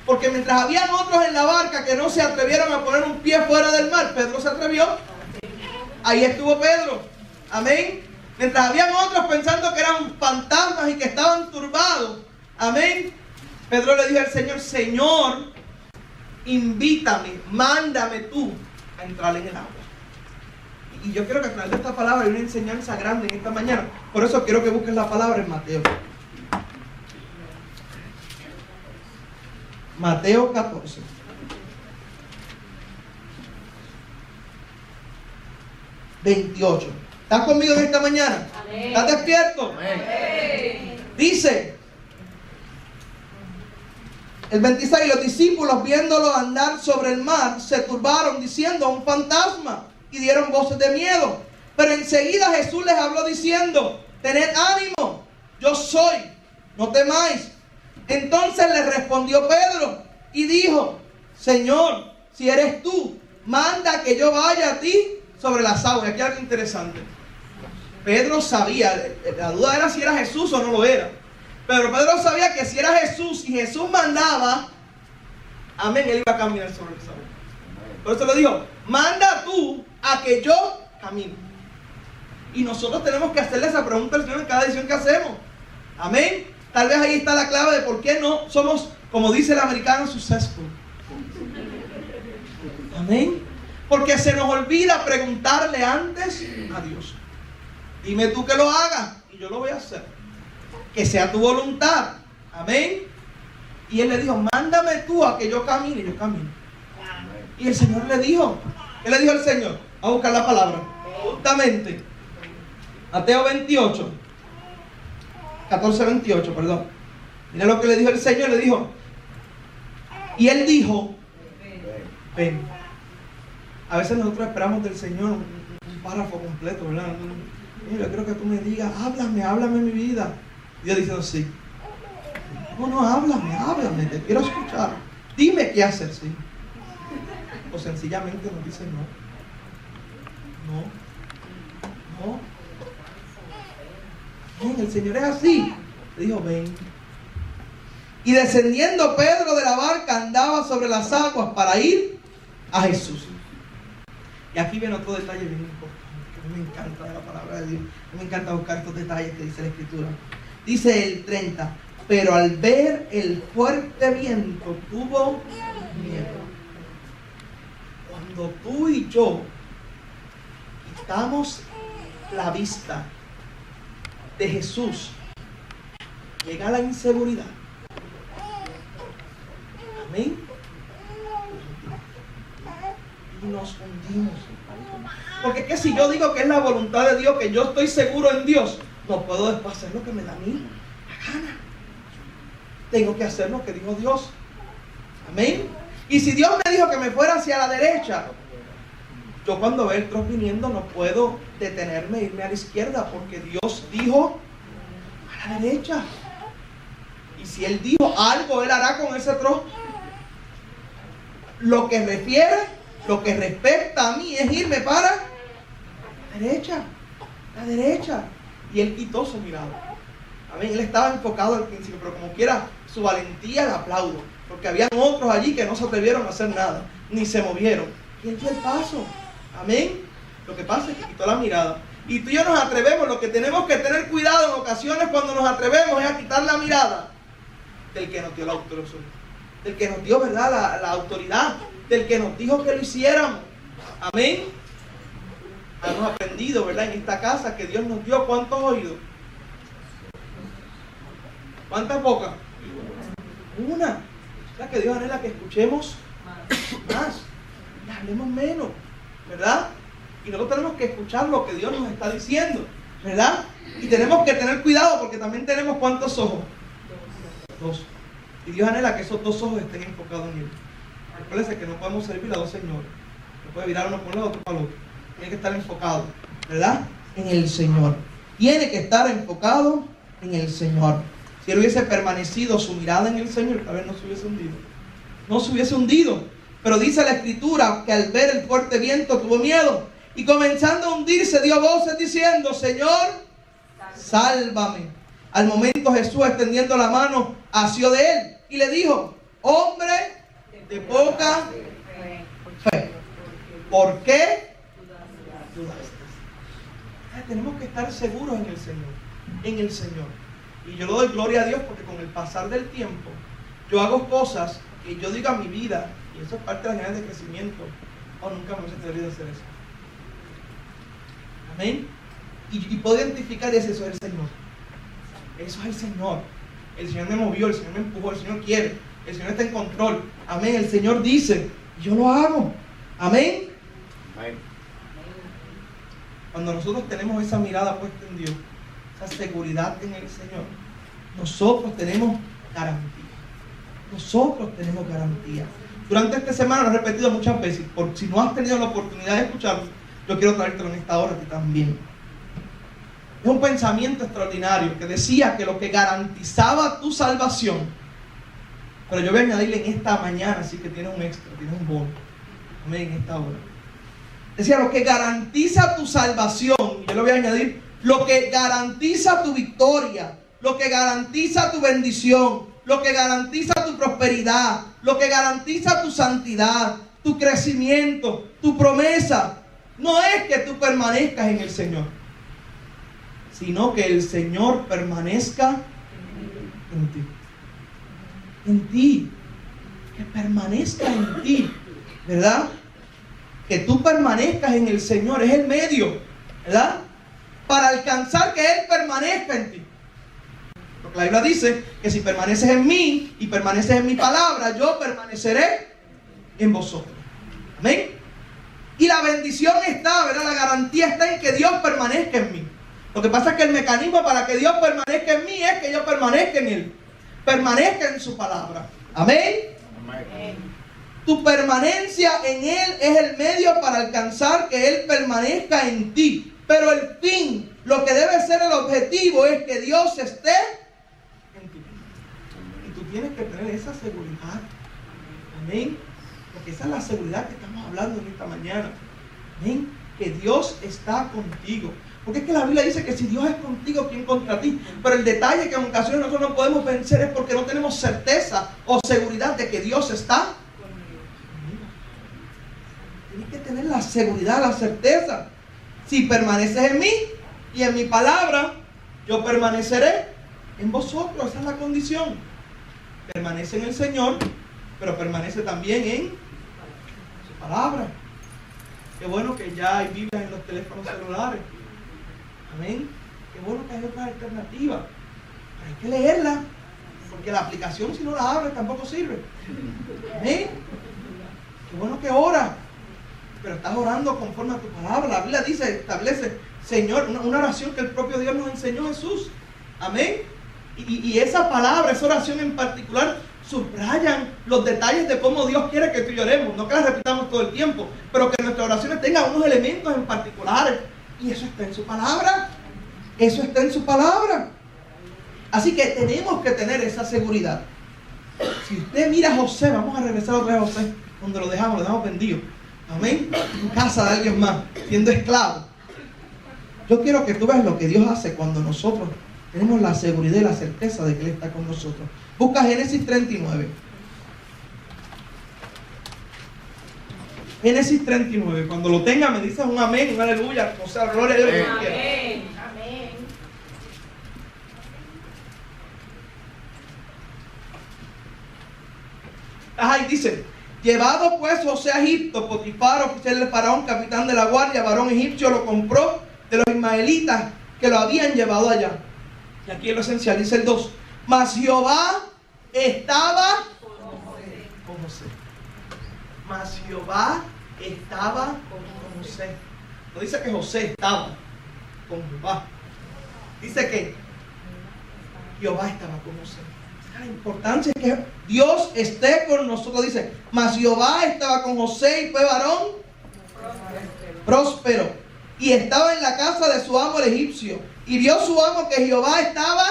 Porque mientras habían otros en la barca que no se atrevieron a poner un pie fuera del mar, Pedro se atrevió. Ahí estuvo Pedro. Amén. Mientras habían otros pensando que eran fantasmas y que estaban turbados. Amén. Pedro le dijo al Señor, Señor, invítame, mándame tú a entrar en el agua. Y yo quiero que a través de esta palabra hay una enseñanza grande en esta mañana. Por eso quiero que busques la palabra en Mateo. Mateo 14. $28. ¿Estás conmigo en esta mañana? Amén. ¿Estás despierto? Amén. Dice el 26, los discípulos viéndolo andar sobre el mar se turbaron diciendo, un fantasma, y dieron voces de miedo. Pero enseguida Jesús les habló diciendo, tened ánimo, yo soy, no temáis. Entonces le respondió Pedro y dijo, Señor, si eres tú, manda que yo vaya a ti sobre las aguas. Aquí hay algo interesante. Pedro sabía, la duda era si era Jesús o no lo era. Pero Pedro sabía que si era Jesús y Jesús mandaba, amén, él iba a caminar sobre las aguas. Por eso le dijo, manda tú a que yo camine. Y nosotros tenemos que hacerle esa pregunta al Señor en cada decisión que hacemos. Amén. Tal vez ahí está la clave de por qué no somos, como dice el americano, successful. Amén. Porque se nos olvida preguntarle antes a Dios. Dime tú que lo hagas y yo lo voy a hacer. Que sea tu voluntad. Amén. Y él le dijo, mándame tú a que yo camine. Y yo camino. Y el Señor le dijo, ¿qué le dijo el Señor? A buscar la palabra. Justamente. Mateo 28. 14:28, perdón. Mira lo que le dijo el Señor, le dijo. Y él dijo, ven. A veces nosotros esperamos del Señor un párrafo completo, ¿verdad? Yo quiero que tú me digas, háblame mi vida. Y Dios diciendo, sí. No, háblame, te quiero escuchar. Dime qué hacer, sí. O sencillamente nos dice no. El Señor es así. Le dijo, ven. Y descendiendo Pedro de la barca andaba sobre las aguas para ir a Jesús. Y aquí viene otro detalle bien importante, que a mí me encanta de la palabra de Dios. A mí me encanta buscar estos detalles que dice la Escritura. Dice el 30, pero al ver el fuerte viento tuvo miedo. Cuando tú y yo quitamos la vista de Jesús, llega la inseguridad. Amén. Y nos hundimos. Porque es que si yo digo que es la voluntad de Dios, que yo estoy seguro en Dios, no puedo después hacer lo que me da a mí la gana. Tengo que hacer lo que dijo Dios. Amén. Y si Dios me dijo que me fuera hacia la derecha, yo cuando veo el trozo viniendo no puedo detenerme e irme a la izquierda, porque Dios dijo a la derecha. Y si Él dijo algo, Él hará con ese trozo. Lo que respecta a mí es irme para la derecha. Y Él quitó su mirada. Amén. Él estaba enfocado al principio, pero como quiera, su valentía la aplaudo. Porque habían otros allí que no se atrevieron a hacer nada, ni se movieron. Y Él dio el paso. Amén. Lo que pasa es que quitó la mirada. Y tú y yo nos atrevemos. Lo que tenemos que tener cuidado en ocasiones cuando nos atrevemos es a quitar la mirada del que nos dio la autoridad, del que nos dio, ¿verdad?, la autoridad, del que nos dijo que lo hiciéramos. Amén. Hemos aprendido, ¿verdad?, en esta casa que Dios nos dio ¿cuántos oídos? ¿Cuántas bocas? Una. O sea que Dios anhela que escuchemos más y hablemos menos, ¿verdad? Y nosotros tenemos que escuchar lo que Dios nos está diciendo, ¿verdad? Y tenemos que tener cuidado porque también tenemos ¿cuántos ojos? Dos. Y Dios anhela que esos 2 ojos estén enfocados en Él. Recuérdense que no podemos servir a 2 señores. No puede virar uno por el otro para el otro. Tiene que estar enfocado, ¿verdad? En el Señor. Tiene que estar enfocado en el Señor. Si Él hubiese permanecido su mirada en el Señor, tal vez no se hubiese hundido. No se hubiese hundido. Pero dice la Escritura que al ver el fuerte viento tuvo miedo. Y comenzando a hundirse dio voces diciendo: Señor, sálvame. Al momento Jesús, extendiendo la mano, asió de él y le dijo: hombre de poca fe, ¿por qué dudaste? Tenemos que estar seguros en el Señor, en el Señor. Y yo le doy gloria a Dios porque con el pasar del tiempo yo hago cosas que yo digo a mi vida, y eso es parte de las ganas de crecimiento. Oh, nunca me hubiese atrevido a hacer eso. Amén. Y puedo identificar y decir: eso es el Señor. Eso es el Señor. El Señor me movió, el Señor me empujó, el Señor quiere, el Señor está en control. Amén. El Señor dice, yo lo hago. Amén. Amén. Cuando nosotros tenemos esa mirada puesta en Dios, esa seguridad en el Señor, nosotros tenemos garantía. Nosotros tenemos garantía. Durante esta semana lo he repetido muchas veces. Por si no has tenido la oportunidad de escucharlo, yo quiero traértelo en esta hora a ti también. Es un pensamiento extraordinario que decía que lo que garantizaba tu salvación, pero yo voy a añadirle en esta mañana, así que tiene un extra, tiene un bono. Amén, en esta hora. Decía, lo que garantiza tu salvación, y yo le voy a añadir, lo que garantiza tu victoria, lo que garantiza tu bendición, lo que garantiza tu prosperidad, lo que garantiza tu santidad, tu crecimiento, tu promesa, no es que tú permanezcas en el Señor, sino que el Señor permanezca en ti. En ti. Que permanezca en ti. ¿Verdad? Que tú permanezcas en el Señor. Es el medio. ¿Verdad? Para alcanzar que Él permanezca en ti. Porque la Biblia dice que si permaneces en mí y permaneces en mi palabra, yo permaneceré en vosotros. Amén. Y la bendición está, ¿verdad? La garantía está en que Dios permanezca en mí. Lo que pasa es que el mecanismo para que Dios permanezca en mí es que yo permanezca en Él. Permanezca en su palabra. Amén. Amén. Tu permanencia en Él es el medio para alcanzar que Él permanezca en ti. Pero el fin, lo que debe ser el objetivo es que Dios esté en ti. Y tú tienes que tener esa seguridad. Amén. Porque esa es la seguridad que estamos hablando en esta mañana. Amén. Que Dios está contigo. Porque es que la Biblia dice que si Dios es contigo, ¿quién contra ti? Pero el detalle que en ocasiones nosotros no podemos vencer es porque no tenemos certeza o seguridad de que Dios está conmigo. Tienes que tener la seguridad, la certeza. Si permaneces en mí y en mi palabra, yo permaneceré en vosotros. Esa es la condición. Permanece en el Señor, pero permanece también en su palabra. Qué bueno que ya hay Biblias en los teléfonos celulares. Amén. Qué bueno que hay otra alternativa. Pero hay que leerla. Porque la aplicación, si no la abres, tampoco sirve. Amén. Qué bueno que oras. Pero estás orando conforme a tu palabra. La Biblia dice, establece, Señor, una oración que el propio Dios nos enseñó, Jesús. Amén. Y esa palabra, esa oración en particular, subrayan los detalles de cómo Dios quiere que tú y yo oremos. No que las repitamos todo el tiempo, pero que nuestras oraciones tengan unos elementos en particulares. Y eso está en su palabra. Eso está en su palabra. Así que tenemos que tener esa seguridad. Si usted mira a José, vamos a regresar otra vez a José, donde lo dejamos vendido. Amén. En casa de alguien más, siendo esclavo. Yo quiero que tú veas lo que Dios hace cuando nosotros tenemos la seguridad y la certeza de que Él está con nosotros. Busca Génesis 39. Génesis 39. Cuando lo tenga me dices un amén, un aleluya. O sea, gloria a Dios. Amén. Amén. Ajá, y dice: llevado pues José a Egipto, Potifar, oficial del faraón, capitán de la guardia, varón egipcio, lo compró de los ismaelitas que lo habían llevado allá. Y aquí es lo esencial, dice el 2. Mas Jehová estaba con José. Mas Jehová estaba con José. No dice que José estaba con Jehová. Dice que Jehová estaba con José. La importancia es que Dios esté con nosotros. Dice, mas Jehová estaba con José y fue varón próspero. Y estaba en la casa de su amo el egipcio. Y vio su amo que Jehová estaba.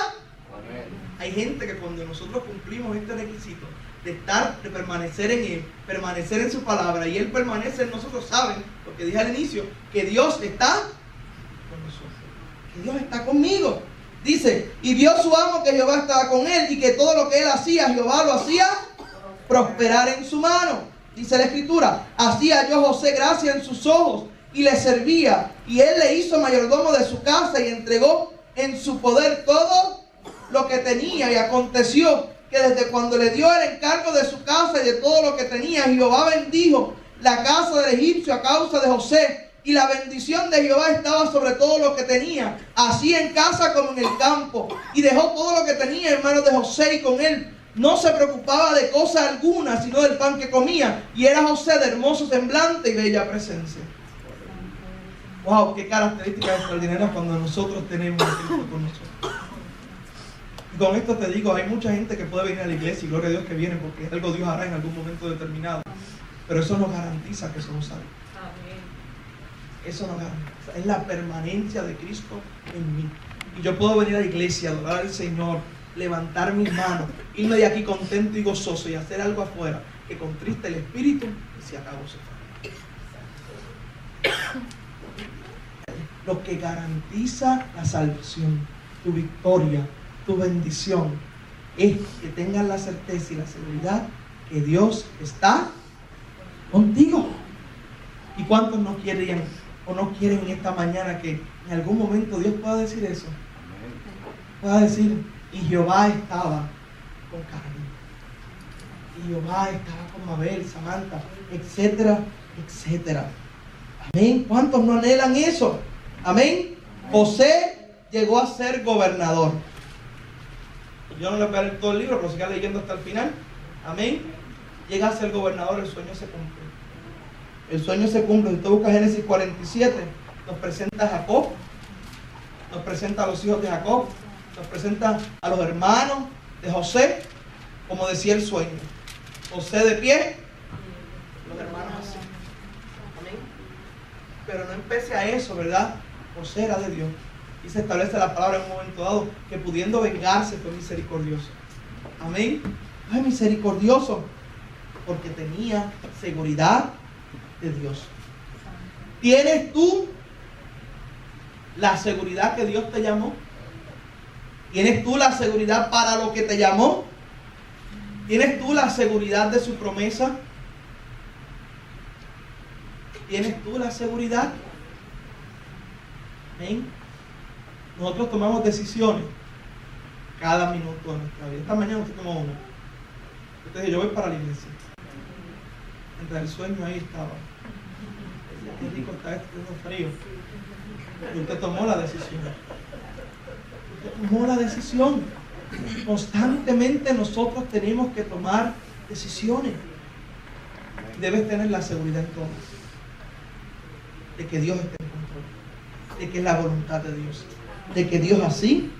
Hay gente que cuando nosotros cumplimos este requisito de permanecer en Él, permanecer en su palabra, y Él permanece en nosotros, saben, lo que dije al inicio, que Dios está con nosotros, que Dios está conmigo. Dice, y vio su amo que Jehová estaba con él, y que todo lo que él hacía, Jehová lo hacía prosperar en su mano. Dice la escritura, hacía yo José gracia en sus ojos, y le servía, y él le hizo mayordomo de su casa, y entregó en su poder todo lo que tenía. Y aconteció que desde cuando le dio el encargo de su casa y de todo lo que tenía, Jehová bendijo la casa del egipcio a causa de José, y la bendición de Jehová estaba sobre todo lo que tenía, así en casa como en el campo. Y dejó todo lo que tenía en manos de José, y con él no se preocupaba de cosa alguna, sino del pan que comía. Y era José de hermoso semblante y bella presencia. Wow, qué características extraordinarias cuando nosotros tenemos a Cristo con nosotros. Y con esto te digo, hay mucha gente que puede venir a la iglesia, y gloria a Dios que viene, porque algo Dios hará en algún momento determinado. Pero eso no garantiza que somos salvos. Eso no garantiza. Es la permanencia de Cristo en mí. Y yo puedo venir a la iglesia, adorar al Señor, levantar mis manos, irme de aquí contento y gozoso y hacer algo afuera que contriste el espíritu, y se acabó. Lo que garantiza la salvación, tu victoria, tu bendición, es que tengas la certeza y la seguridad que Dios está contigo. ¿Y cuántos no quieren o no quieren en esta mañana que en algún momento Dios pueda decir eso? Pueda decir, y Jehová estaba con Carmen, y Jehová estaba con Mabel, Samantha, etcétera, etcétera. Amén. ¿Cuántos no anhelan eso? Amén. José llegó a ser gobernador. Yo no le voy a leer todo el libro, pero siga leyendo hasta el final. Amén. Llega a ser gobernador, el sueño se cumple. El sueño se cumple. Si usted busca Génesis 47, nos presenta a Jacob, nos presenta a los hijos de Jacob, nos presenta a los hermanos de José, como decía el sueño. José de pie, los hermanos así. Amén. Pero no empecé a eso, ¿verdad? José era de Dios. Y se establece la palabra en un momento dado, que pudiendo vengarse fue misericordioso. Amén. Ay, misericordioso, porque tenía seguridad de Dios. ¿Tienes tú la seguridad que Dios te llamó? ¿Tienes tú la seguridad para lo que te llamó? ¿Tienes tú la seguridad de su promesa? ¿Tienes tú la seguridad? Amén. Nosotros tomamos decisiones cada minuto de nuestra vida. Esta mañana usted tomó una. Usted dice, yo voy para la iglesia. Entre el sueño ahí estaba. Qué rico está esto, es frío. Y usted tomó la decisión. Usted tomó la decisión. Constantemente nosotros tenemos que tomar decisiones. Debes tener la seguridad entonces de que Dios está en control, de que es la voluntad de Dios, de que Dios así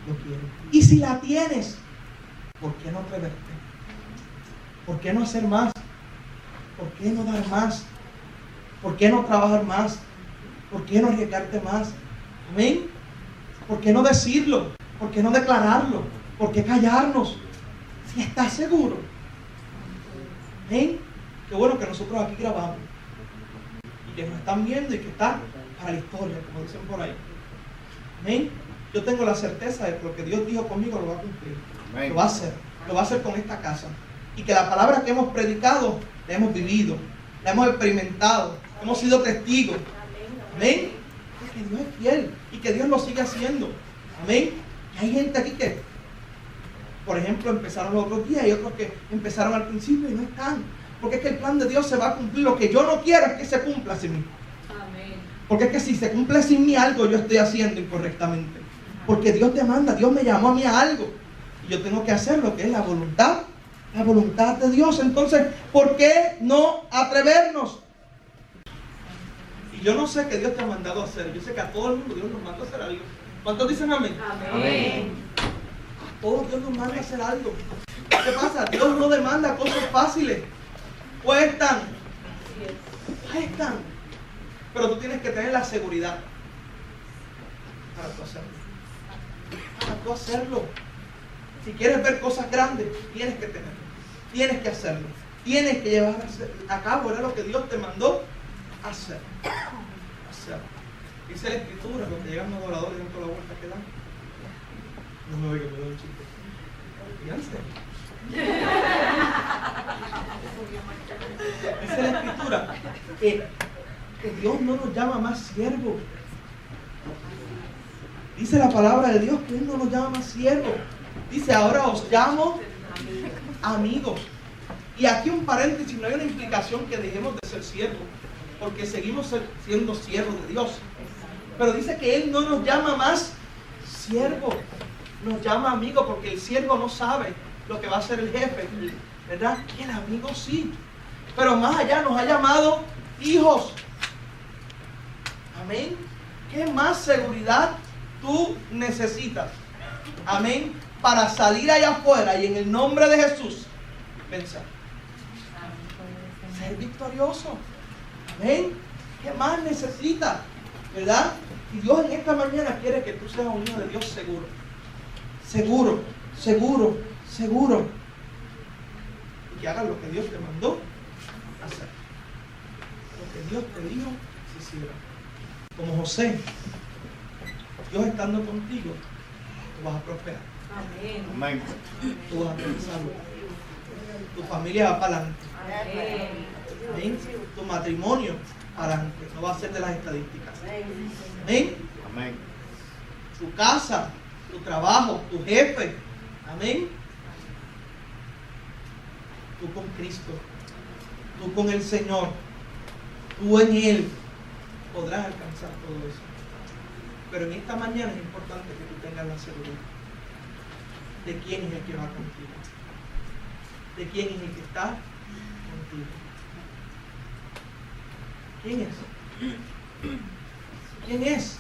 lo quiere. Y si la tienes, ¿por qué no atreverte? ¿Por qué no hacer más? ¿Por qué no dar más? ¿Por qué no trabajar más? ¿Por qué no arriesgarte más? Amén. ¿Por qué no decirlo? ¿Por qué no declararlo? ¿Por qué callarnos? Si estás seguro. Amén. Qué bueno que nosotros aquí grabamos y que nos están viendo y que está para la historia, como dicen por ahí. Amén. Yo tengo la certeza de que lo que Dios dijo conmigo lo va a cumplir. Amén. Lo va a hacer. Lo va a hacer con esta casa. Y que la palabra que hemos predicado la hemos vivido, la hemos experimentado, hemos sido testigos. Amén. Que Dios es fiel y que Dios lo sigue haciendo. Amén. Y hay gente aquí que, por ejemplo, empezaron los otros días y otros que empezaron al principio y no están. Porque es que el plan de Dios se va a cumplir. Lo que yo no quiero es que se cumpla sin mí. Amén. Porque es que si se cumple sin mí algo, yo estoy haciendo incorrectamente. Porque Dios te manda, Dios me llamó a mí a algo. Yo tengo que hacer lo que es la voluntad de Dios. Entonces, ¿por qué no atrevernos? Y yo no sé qué Dios te ha mandado a hacer. Yo sé que a todo el mundo Dios nos manda a hacer algo. ¿Cuántos dicen amén? Amén. A todos Dios nos manda a hacer algo. ¿Qué pasa? Dios no demanda cosas fáciles. Cuestan. Pero tú tienes que tener la seguridad para tú hacerlo. Para tú hacerlo. Si quieres ver cosas grandes, tienes que tenerlo. Tienes que hacerlo. Tienes que llevar a cabo. Era lo que Dios te mandó a hacer. Dice la Escritura, cuando llegan los adoradores y dan toda la vuelta que dan. No me oigan, me doy un chiste. Fíjense. Dice la Escritura que Dios no nos llama más siervos. Dice la palabra de Dios que Él no nos llama más siervos. Dice, ahora os llamo amigos. Y aquí un paréntesis, no hay una implicación que dejemos de ser siervos, porque seguimos siendo siervos de Dios. Pero dice que Él no nos llama más siervos, nos llama amigos, porque el siervo no sabe lo que va a hacer el jefe, ¿verdad? Y el amigo sí. Pero más allá nos ha llamado hijos. Amén. ¿Qué más seguridad tú necesitas? Amén. Para salir allá afuera y en el nombre de Jesús vencer. Ser victorioso. Amén. ¿Qué más necesitas? ¿Verdad? Y Dios en esta mañana quiere que tú seas un hijo de Dios seguro. Seguro. Y que hagas lo que Dios te mandó hacer. Lo que Dios te dijo se hiciera. Como José, Dios estando contigo, tú vas a prosperar. Amén. Tú vas a tener salud. Tu familia va para adelante. Amén. Tu matrimonio para adelante. No va a ser de las estadísticas. Amén. Tu casa, tu trabajo, tu jefe. Amén. Tú con Cristo. Tú con el Señor. Tú en Él podrás alcanzar todo eso. Pero en esta mañana es importante que tú tengas la seguridad de quién es el que va contigo, de quién es el que está contigo. ¿Quién es? ¿Quién es?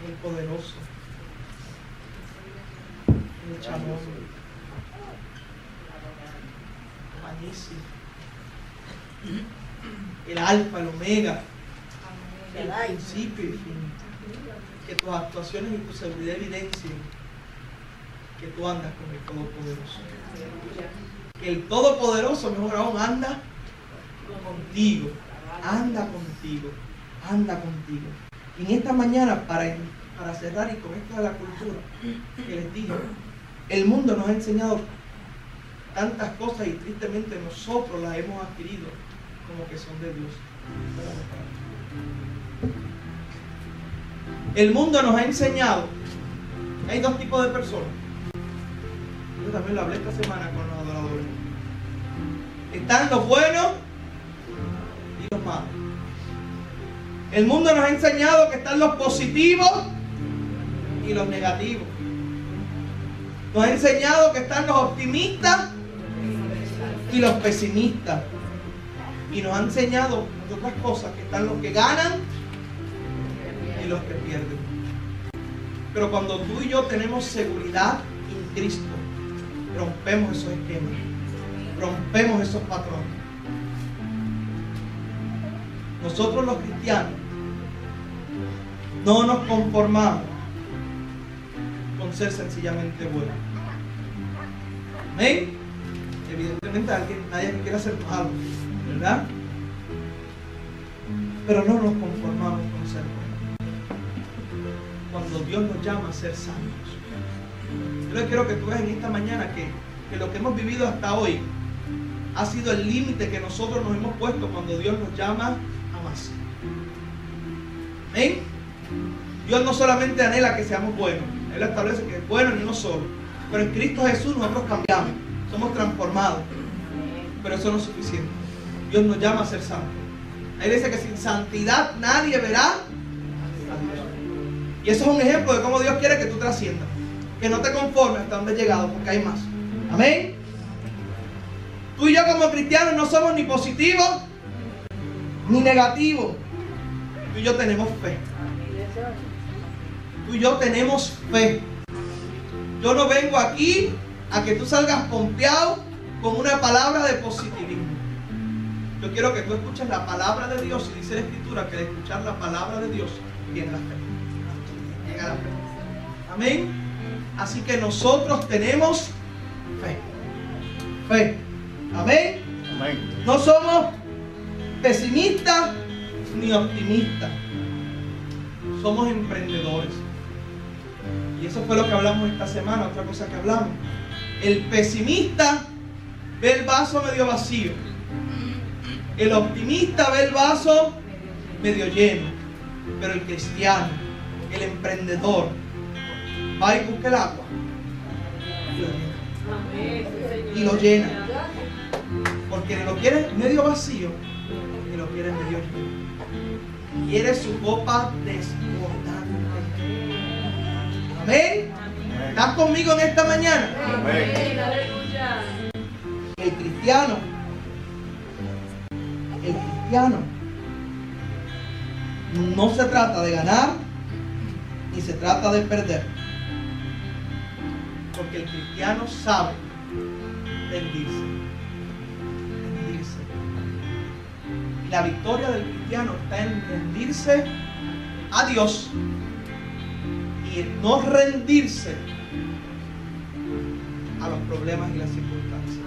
El poderoso, el chamón, magnífico, el alfa, el omega, el principio y fin. Que tus actuaciones y tu seguridad evidencien que tú andas con el Todopoderoso. Que el Todopoderoso, mejor aún, anda contigo. Y en esta mañana, para cerrar y con esto de la cultura que les dije, el mundo nos ha enseñado tantas cosas y tristemente nosotros las hemos adquirido como que son de Dios. El mundo nos ha enseñado. Hay dos tipos de personas. Yo también lo hablé esta semana con los adoradores. Están los buenos y los malos. El mundo nos ha enseñado que están los positivos y los negativos. Nos ha enseñado que están los optimistas y los pesimistas. Y nos ha enseñado otras cosas, que están los que ganan y los que pierden. Pero cuando tú y yo tenemos seguridad en Cristo, rompemos esos esquemas, rompemos esos patrones. Nosotros los cristianos no nos conformamos con ser sencillamente buenos. ¿Amén? Evidentemente nadie quiere hacer algo, ¿verdad? Pero no nos conformamos con ser buenos. Cuando Dios nos llama a ser santos. Yo les quiero que tú veas en esta mañana que lo que hemos vivido hasta hoy ha sido el límite que nosotros nos hemos puesto cuando Dios nos llama a más. ¿Amén? Dios no solamente anhela que seamos buenos, Él establece que es bueno en uno solo. Pero en Cristo Jesús nosotros cambiamos, somos transformados. Pero eso no es suficiente. Dios nos llama a ser santos. Ahí dice que sin santidad nadie verá a Dios. Y eso es un ejemplo de cómo Dios quiere que tú trasciendas. que no te conformes hasta donde has llegado, porque hay más. Amén. Tú y yo como cristianos no somos ni positivos ni negativos. Tú y yo tenemos fe. Tú y yo tenemos fe. Yo no vengo aquí a que tú salgas pompeado con una palabra de positivismo. Yo quiero que tú escuches la palabra de Dios, y dice la Escritura que al escuchar la palabra de Dios viene la fe. Llega la fe. Amén. Así que nosotros tenemos fe. Fe. Amén. Amén. No somos pesimistas ni optimistas. Somos emprendedores. Y eso fue lo que hablamos esta semana. Otra cosa que hablamos. El pesimista ve el vaso medio vacío. El optimista ve el vaso medio lleno. Pero el cristiano, el emprendedor, va y busca el agua y lo llena. Porque lo quiere medio vacío y lo quiere medio lleno. Quiere su copa desbordante. Amén. ¿Estás conmigo en esta mañana? Amén. El cristiano no se trata de ganar ni se trata de perder, porque el cristiano sabe rendirse. Y la victoria del cristiano está en rendirse a Dios y en no rendirse a los problemas y las circunstancias.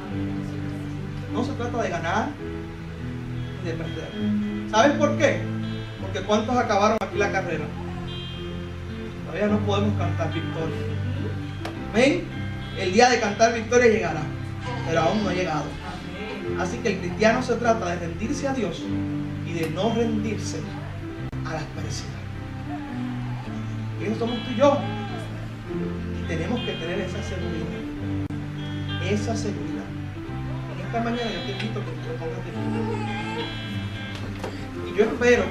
No se trata de ganar ni de perder. ¿Sabes por qué? Porque ¿cuántos acabaron aquí la carrera? Todavía no podemos cantar victoria. ¿Amén? El día de cantar victoria llegará, pero aún no ha llegado. Así que el cristiano se trata de rendirse a Dios y de no rendirse a las adversidad. Eso somos tú y yo. Y tenemos que tener esa seguridad. Esa seguridad. En esta mañana yo te invito a que te pongas de pie. Y yo espero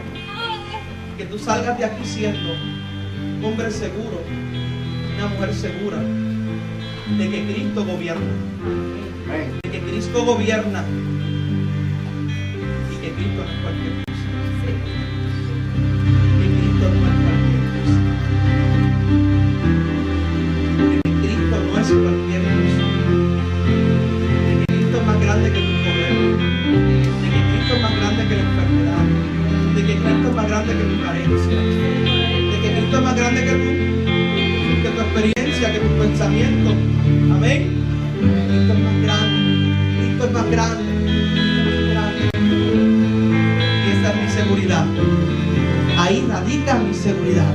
que tú salgas de aquí siendo un hombre seguro, una mujer segura de que Cristo gobierna. Amén. De que Cristo gobierna y que Cristo no es cualquier cosa. Que Cristo no es cualquier cosa. De que Cristo no es cualquier cosa. De que Cristo es más grande que tu problema. De que Cristo es más grande que la enfermedad. De que Cristo es más grande que tu carencia. De que Cristo es más grande que tu experiencia, que tu pensamiento. Amén. Cristo es más grande. Cristo es más grande. Cristo es más grande. Y esa es mi seguridad. Ahí radica mi seguridad.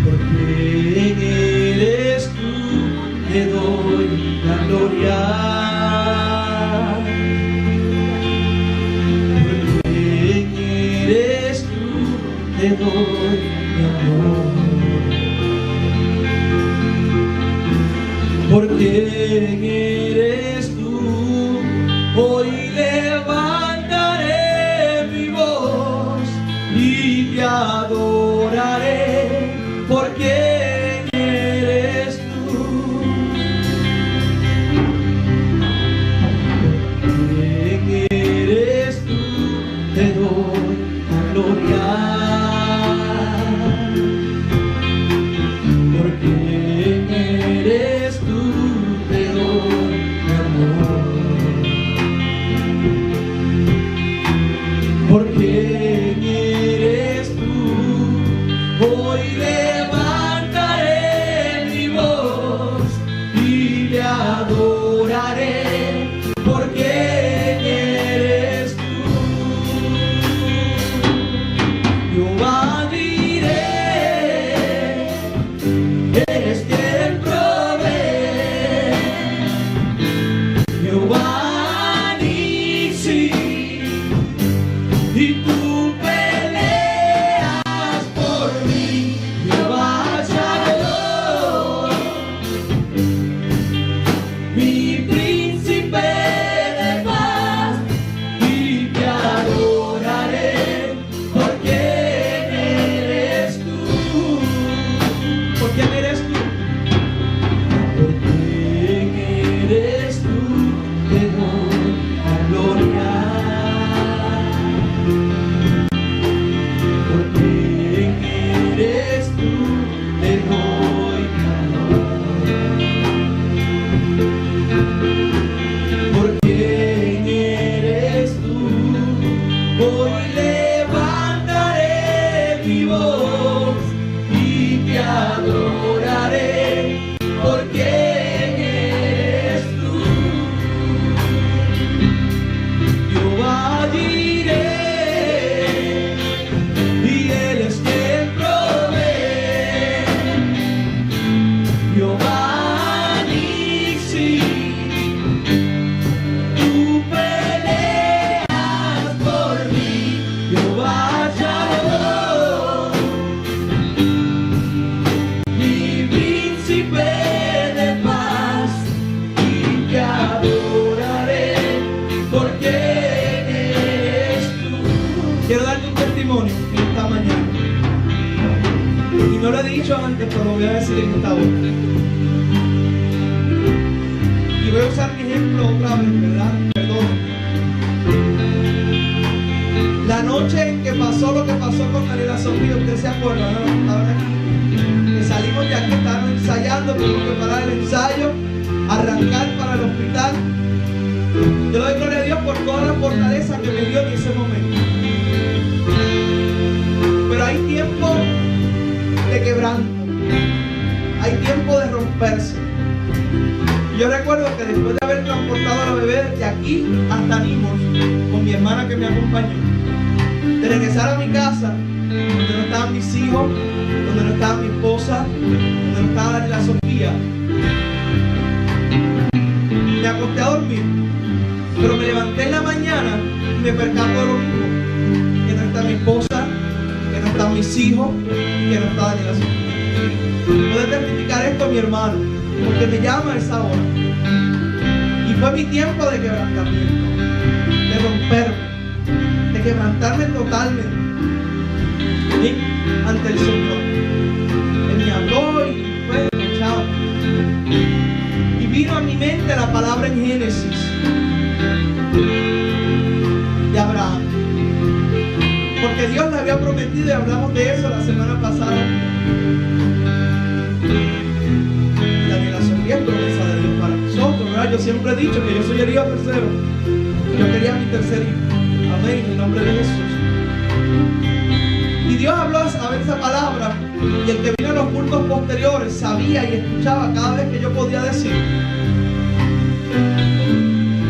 Porque eres tú, te doy la gloria. Porque eres tú, te doy mi amor. Porque eres tú, hoy levantaré mi voz y te adoraré, porque eres tú. Porque eres tú, te doy la gloria. Porque Hoy levantaré mi voz y te adoraré, porque eres tú. Jehová diré, y Él es quien provee. Jehová Nissi, tú peleas por mí. Jehová Shalom, mi príncipe de paz, y te adoraré, porque eres tú. Quiero darte un testimonio esta mañana, y no lo he dicho antes, pero lo voy a decir en esta hora. Y voy a usar mi ejemplo otra vez, ¿verdad? Perdón. La noche en que pasó lo que pasó con Daniela Sofía, ustedes se acuerdan, ¿no? Estaban aquí. Que salimos de aquí, estaban ensayando, tuvimos que parar el ensayo, arrancar para el hospital. Yo le doy gloria a Dios por toda la fortaleza que me dio en ese momento. Pero hay tiempo de quebranto, hay tiempo de romperse. Yo recuerdo que después de haber transportado a la bebé de aquí hasta Nimos, con mi hermana que me acompañó, de regresar a mi casa, donde no estaban mis hijos, donde no estaba mi esposa, donde no estaba Daniela Sofía, me acosté a dormir, pero me levanté en la mañana y me percato de lo mismo, que no está mi esposa, que no están mis hijos, que no está Daniela Sofía. Puede testificar esto mi hermano, porque me llama a esa hora. Y fue mi tiempo de quebrantamiento, de romperme, de quebrantarme totalmente, ¿sí?, ante el Señor. Él me habló y fue, chao. Y vino a mi mente la palabra en Génesis de Abraham, porque Dios le había prometido, y hablamos de eso la semana pasada. Daniela Sofía es promesa de Dios para nosotros, ¿verdad? Yo siempre he dicho que yo soy el hijo tercero. Yo quería mi tercer hijo. Amén, en el nombre de Jesús. Y Dios habló a ver esa palabra, y el que vino a los cultos posteriores sabía y escuchaba cada vez que yo podía decir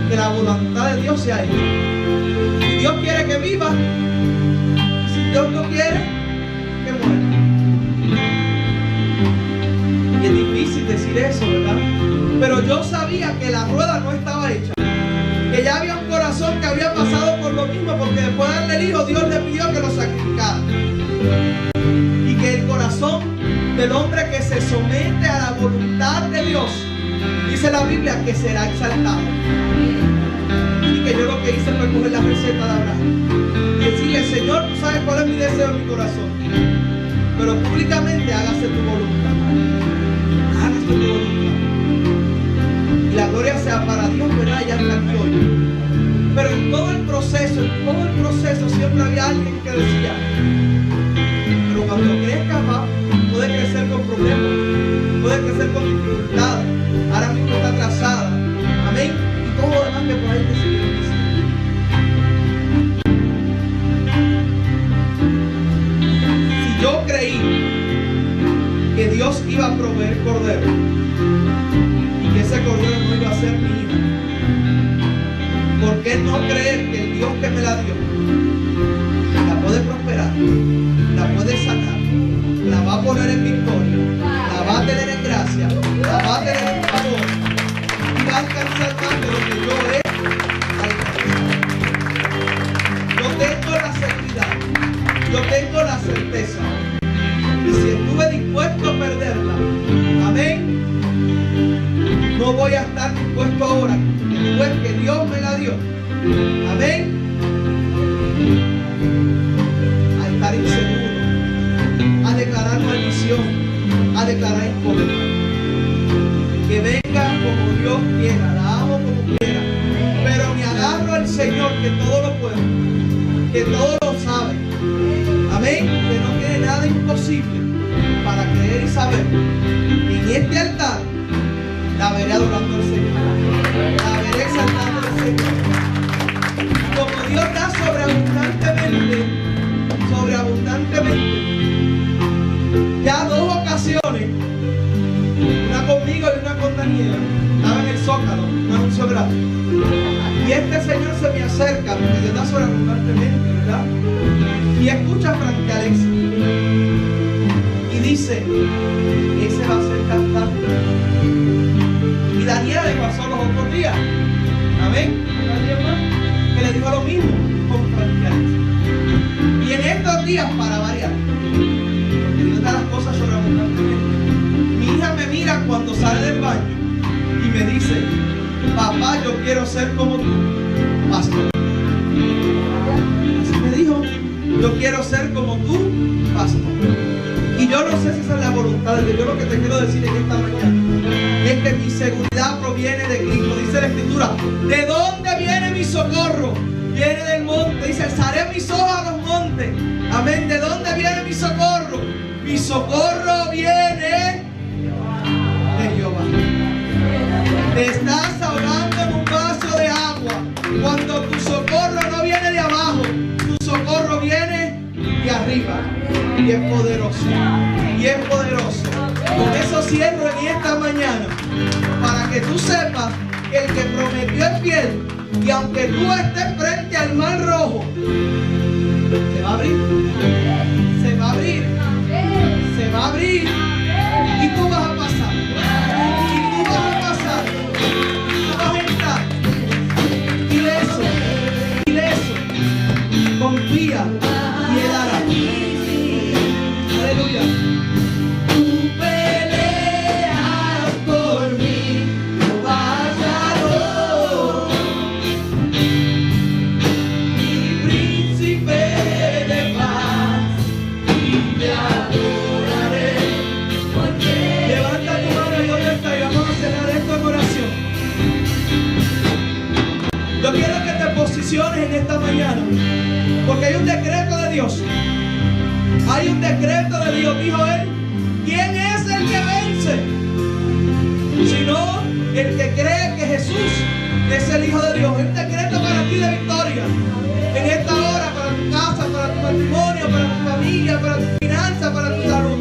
que la voluntad de Dios sea hecha. Si Dios quiere que viva, si Dios no quiere, que muera. Y es difícil decir eso, ¿verdad? Pero yo sabía que la rueda no estaba hecha, que ya había un corazón que había pasado por lo mismo, porque después de darle el hijo, Dios le pidió que lo sacrificara. Y que el corazón del hombre que se somete a la voluntad de Dios, dice la Biblia, que será exaltado. Y que yo lo que hice fue coger la receta de Abraham y decirle: Señor, tú sabes cuál es mi deseo en mi corazón, pero públicamente hágase tu voluntad. Hágase tu voluntad. Y la gloria sea para Dios, ¿verdad? Ya está aquí hoy. Pero en todo el proceso siempre había alguien que decía: pero cuando crezca, papá, puede crecer con problemas, puede crecer con dificultades, ahora mismo está atrasada, amén, y todo lo demás que por ahí te sigue diciendo. Si yo creí que Dios iba a proveer cordero, y que ese cordero no iba a ser mi hija, ¿por qué no creer que el Dios que me la dio la puede prosperar, la puede sanar, la va a poner en victoria, la va a tener en gracia, la va a tener en favor, y va a alcanzar más de lo que yo he alcanzado? Yo tengo la seguridad, yo tengo la certeza, y si estuve dispuesto a perderla, amén, no voy a estar dispuesto ahora, después que Dios me la dio, amén, a estar inseguro, a declarar maldición, a declarar inconveniente. Que venga como Dios quiera, la amo como quiera, pero me agarro al Señor, que todo lo puede, que todo lo sabe, amén, que no tiene nada imposible, para creer y saber. En este altar la veré adorando al Señor, la veré exaltando al Señor. Como Dios da sobreabundante Y escucha a Frankie Alexis y dice, ese va a ser cantante. Y Daniela le pasó los otros días, amén, que le dijo lo mismo con Frankie Alexis. Y en estos días, para variar, porque Dios da las cosas sobreabundantemente, mi hija me mira cuando sale del baño y me dice, papá, yo quiero ser como tú, pastor. Así me dijo, yo quiero ser como tú, pastor. Y yo no sé si esa es la voluntad de Dios. Yo lo que te quiero decir en esta mañana es que mi seguridad proviene de Cristo. Dice la Escritura, ¿de dónde viene mi socorro? Viene del monte. Dice, alzaré mis ojos a los montes. Amén. ¿De dónde viene mi socorro? Mi socorro viene de Jehová. Te estás ahogando en un vaso de agua cuando tu socorro no viene de abajo, tu socorro viene de arriba. Y es poderoso. Y es poderoso. Con eso cierro en esta mañana, para que tú sepas que el que prometió es fiel. Y aunque tú estés frente al mar rojo, se va a abrir. Se va a abrir. Se va a abrir. Y tú vas a pasar. Y tú vas a pasar. Tú vas a entrar. Ileso. Ileso. Confía. Y Él hará. Aleluya. Tú peleas por mí, oh Salvador, mi príncipe de paz, y te adoraré. Levanta tu mano y donde está y vamos a cerrar esto en oración. Yo quiero que te posiciones en esta mañana, porque hay un decreto de Dios. Hay un decreto de Dios, dijo él. ¿Quién es el que vence? Sino el que cree que Jesús es el Hijo de Dios. Un decreto para ti de victoria. En esta hora, para tu casa, para tu matrimonio, para tu familia, para tu finanza, para tu salud.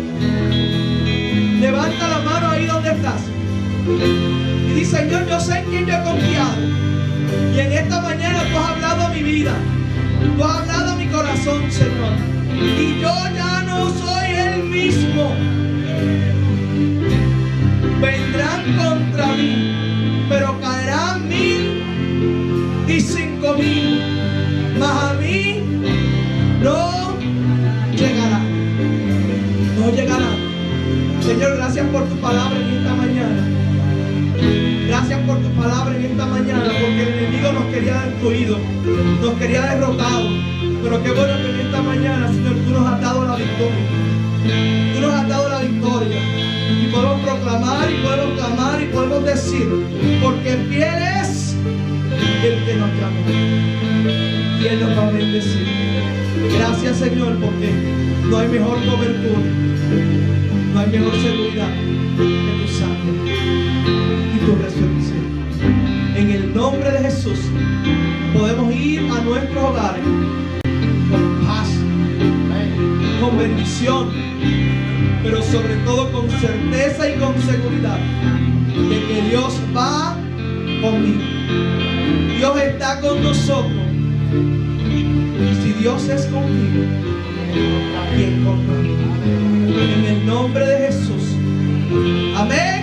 Levanta la mano ahí donde estás. Y dice, Señor, yo sé en quién yo he confiado. Y en esta mañana tú has hablado a mi vida. Tú has hablado a mi corazón, Señor. Y yo ya no soy el mismo. Vendrán contra mí, pero caerán 1000 y 5000, mas a mí no llegará. No llegará. Señor, gracias por tu palabra en esta mañana. Gracias por tu palabra en esta mañana, porque el enemigo nos quería destruido, nos quería derrotado. Pero qué bueno que en esta mañana, Señor, tú nos has dado la victoria. Tú nos has dado la victoria. Y podemos proclamar, y podemos clamar, y podemos decir, porque fiel es el que nos llamó. Y Él nos va a bendecir. Gracias, Señor, porque no hay mejor cobertura, no hay mejor seguridad que tu sangre y tu resurrección. En el nombre de Jesús podemos ir a nuestros hogares con paz, con bendición, pero sobre todo con certeza y con seguridad de que Dios va conmigo. Dios está con nosotros. Y si Dios es conmigo, ¿quién contra mí? En el nombre de Jesús. Amén.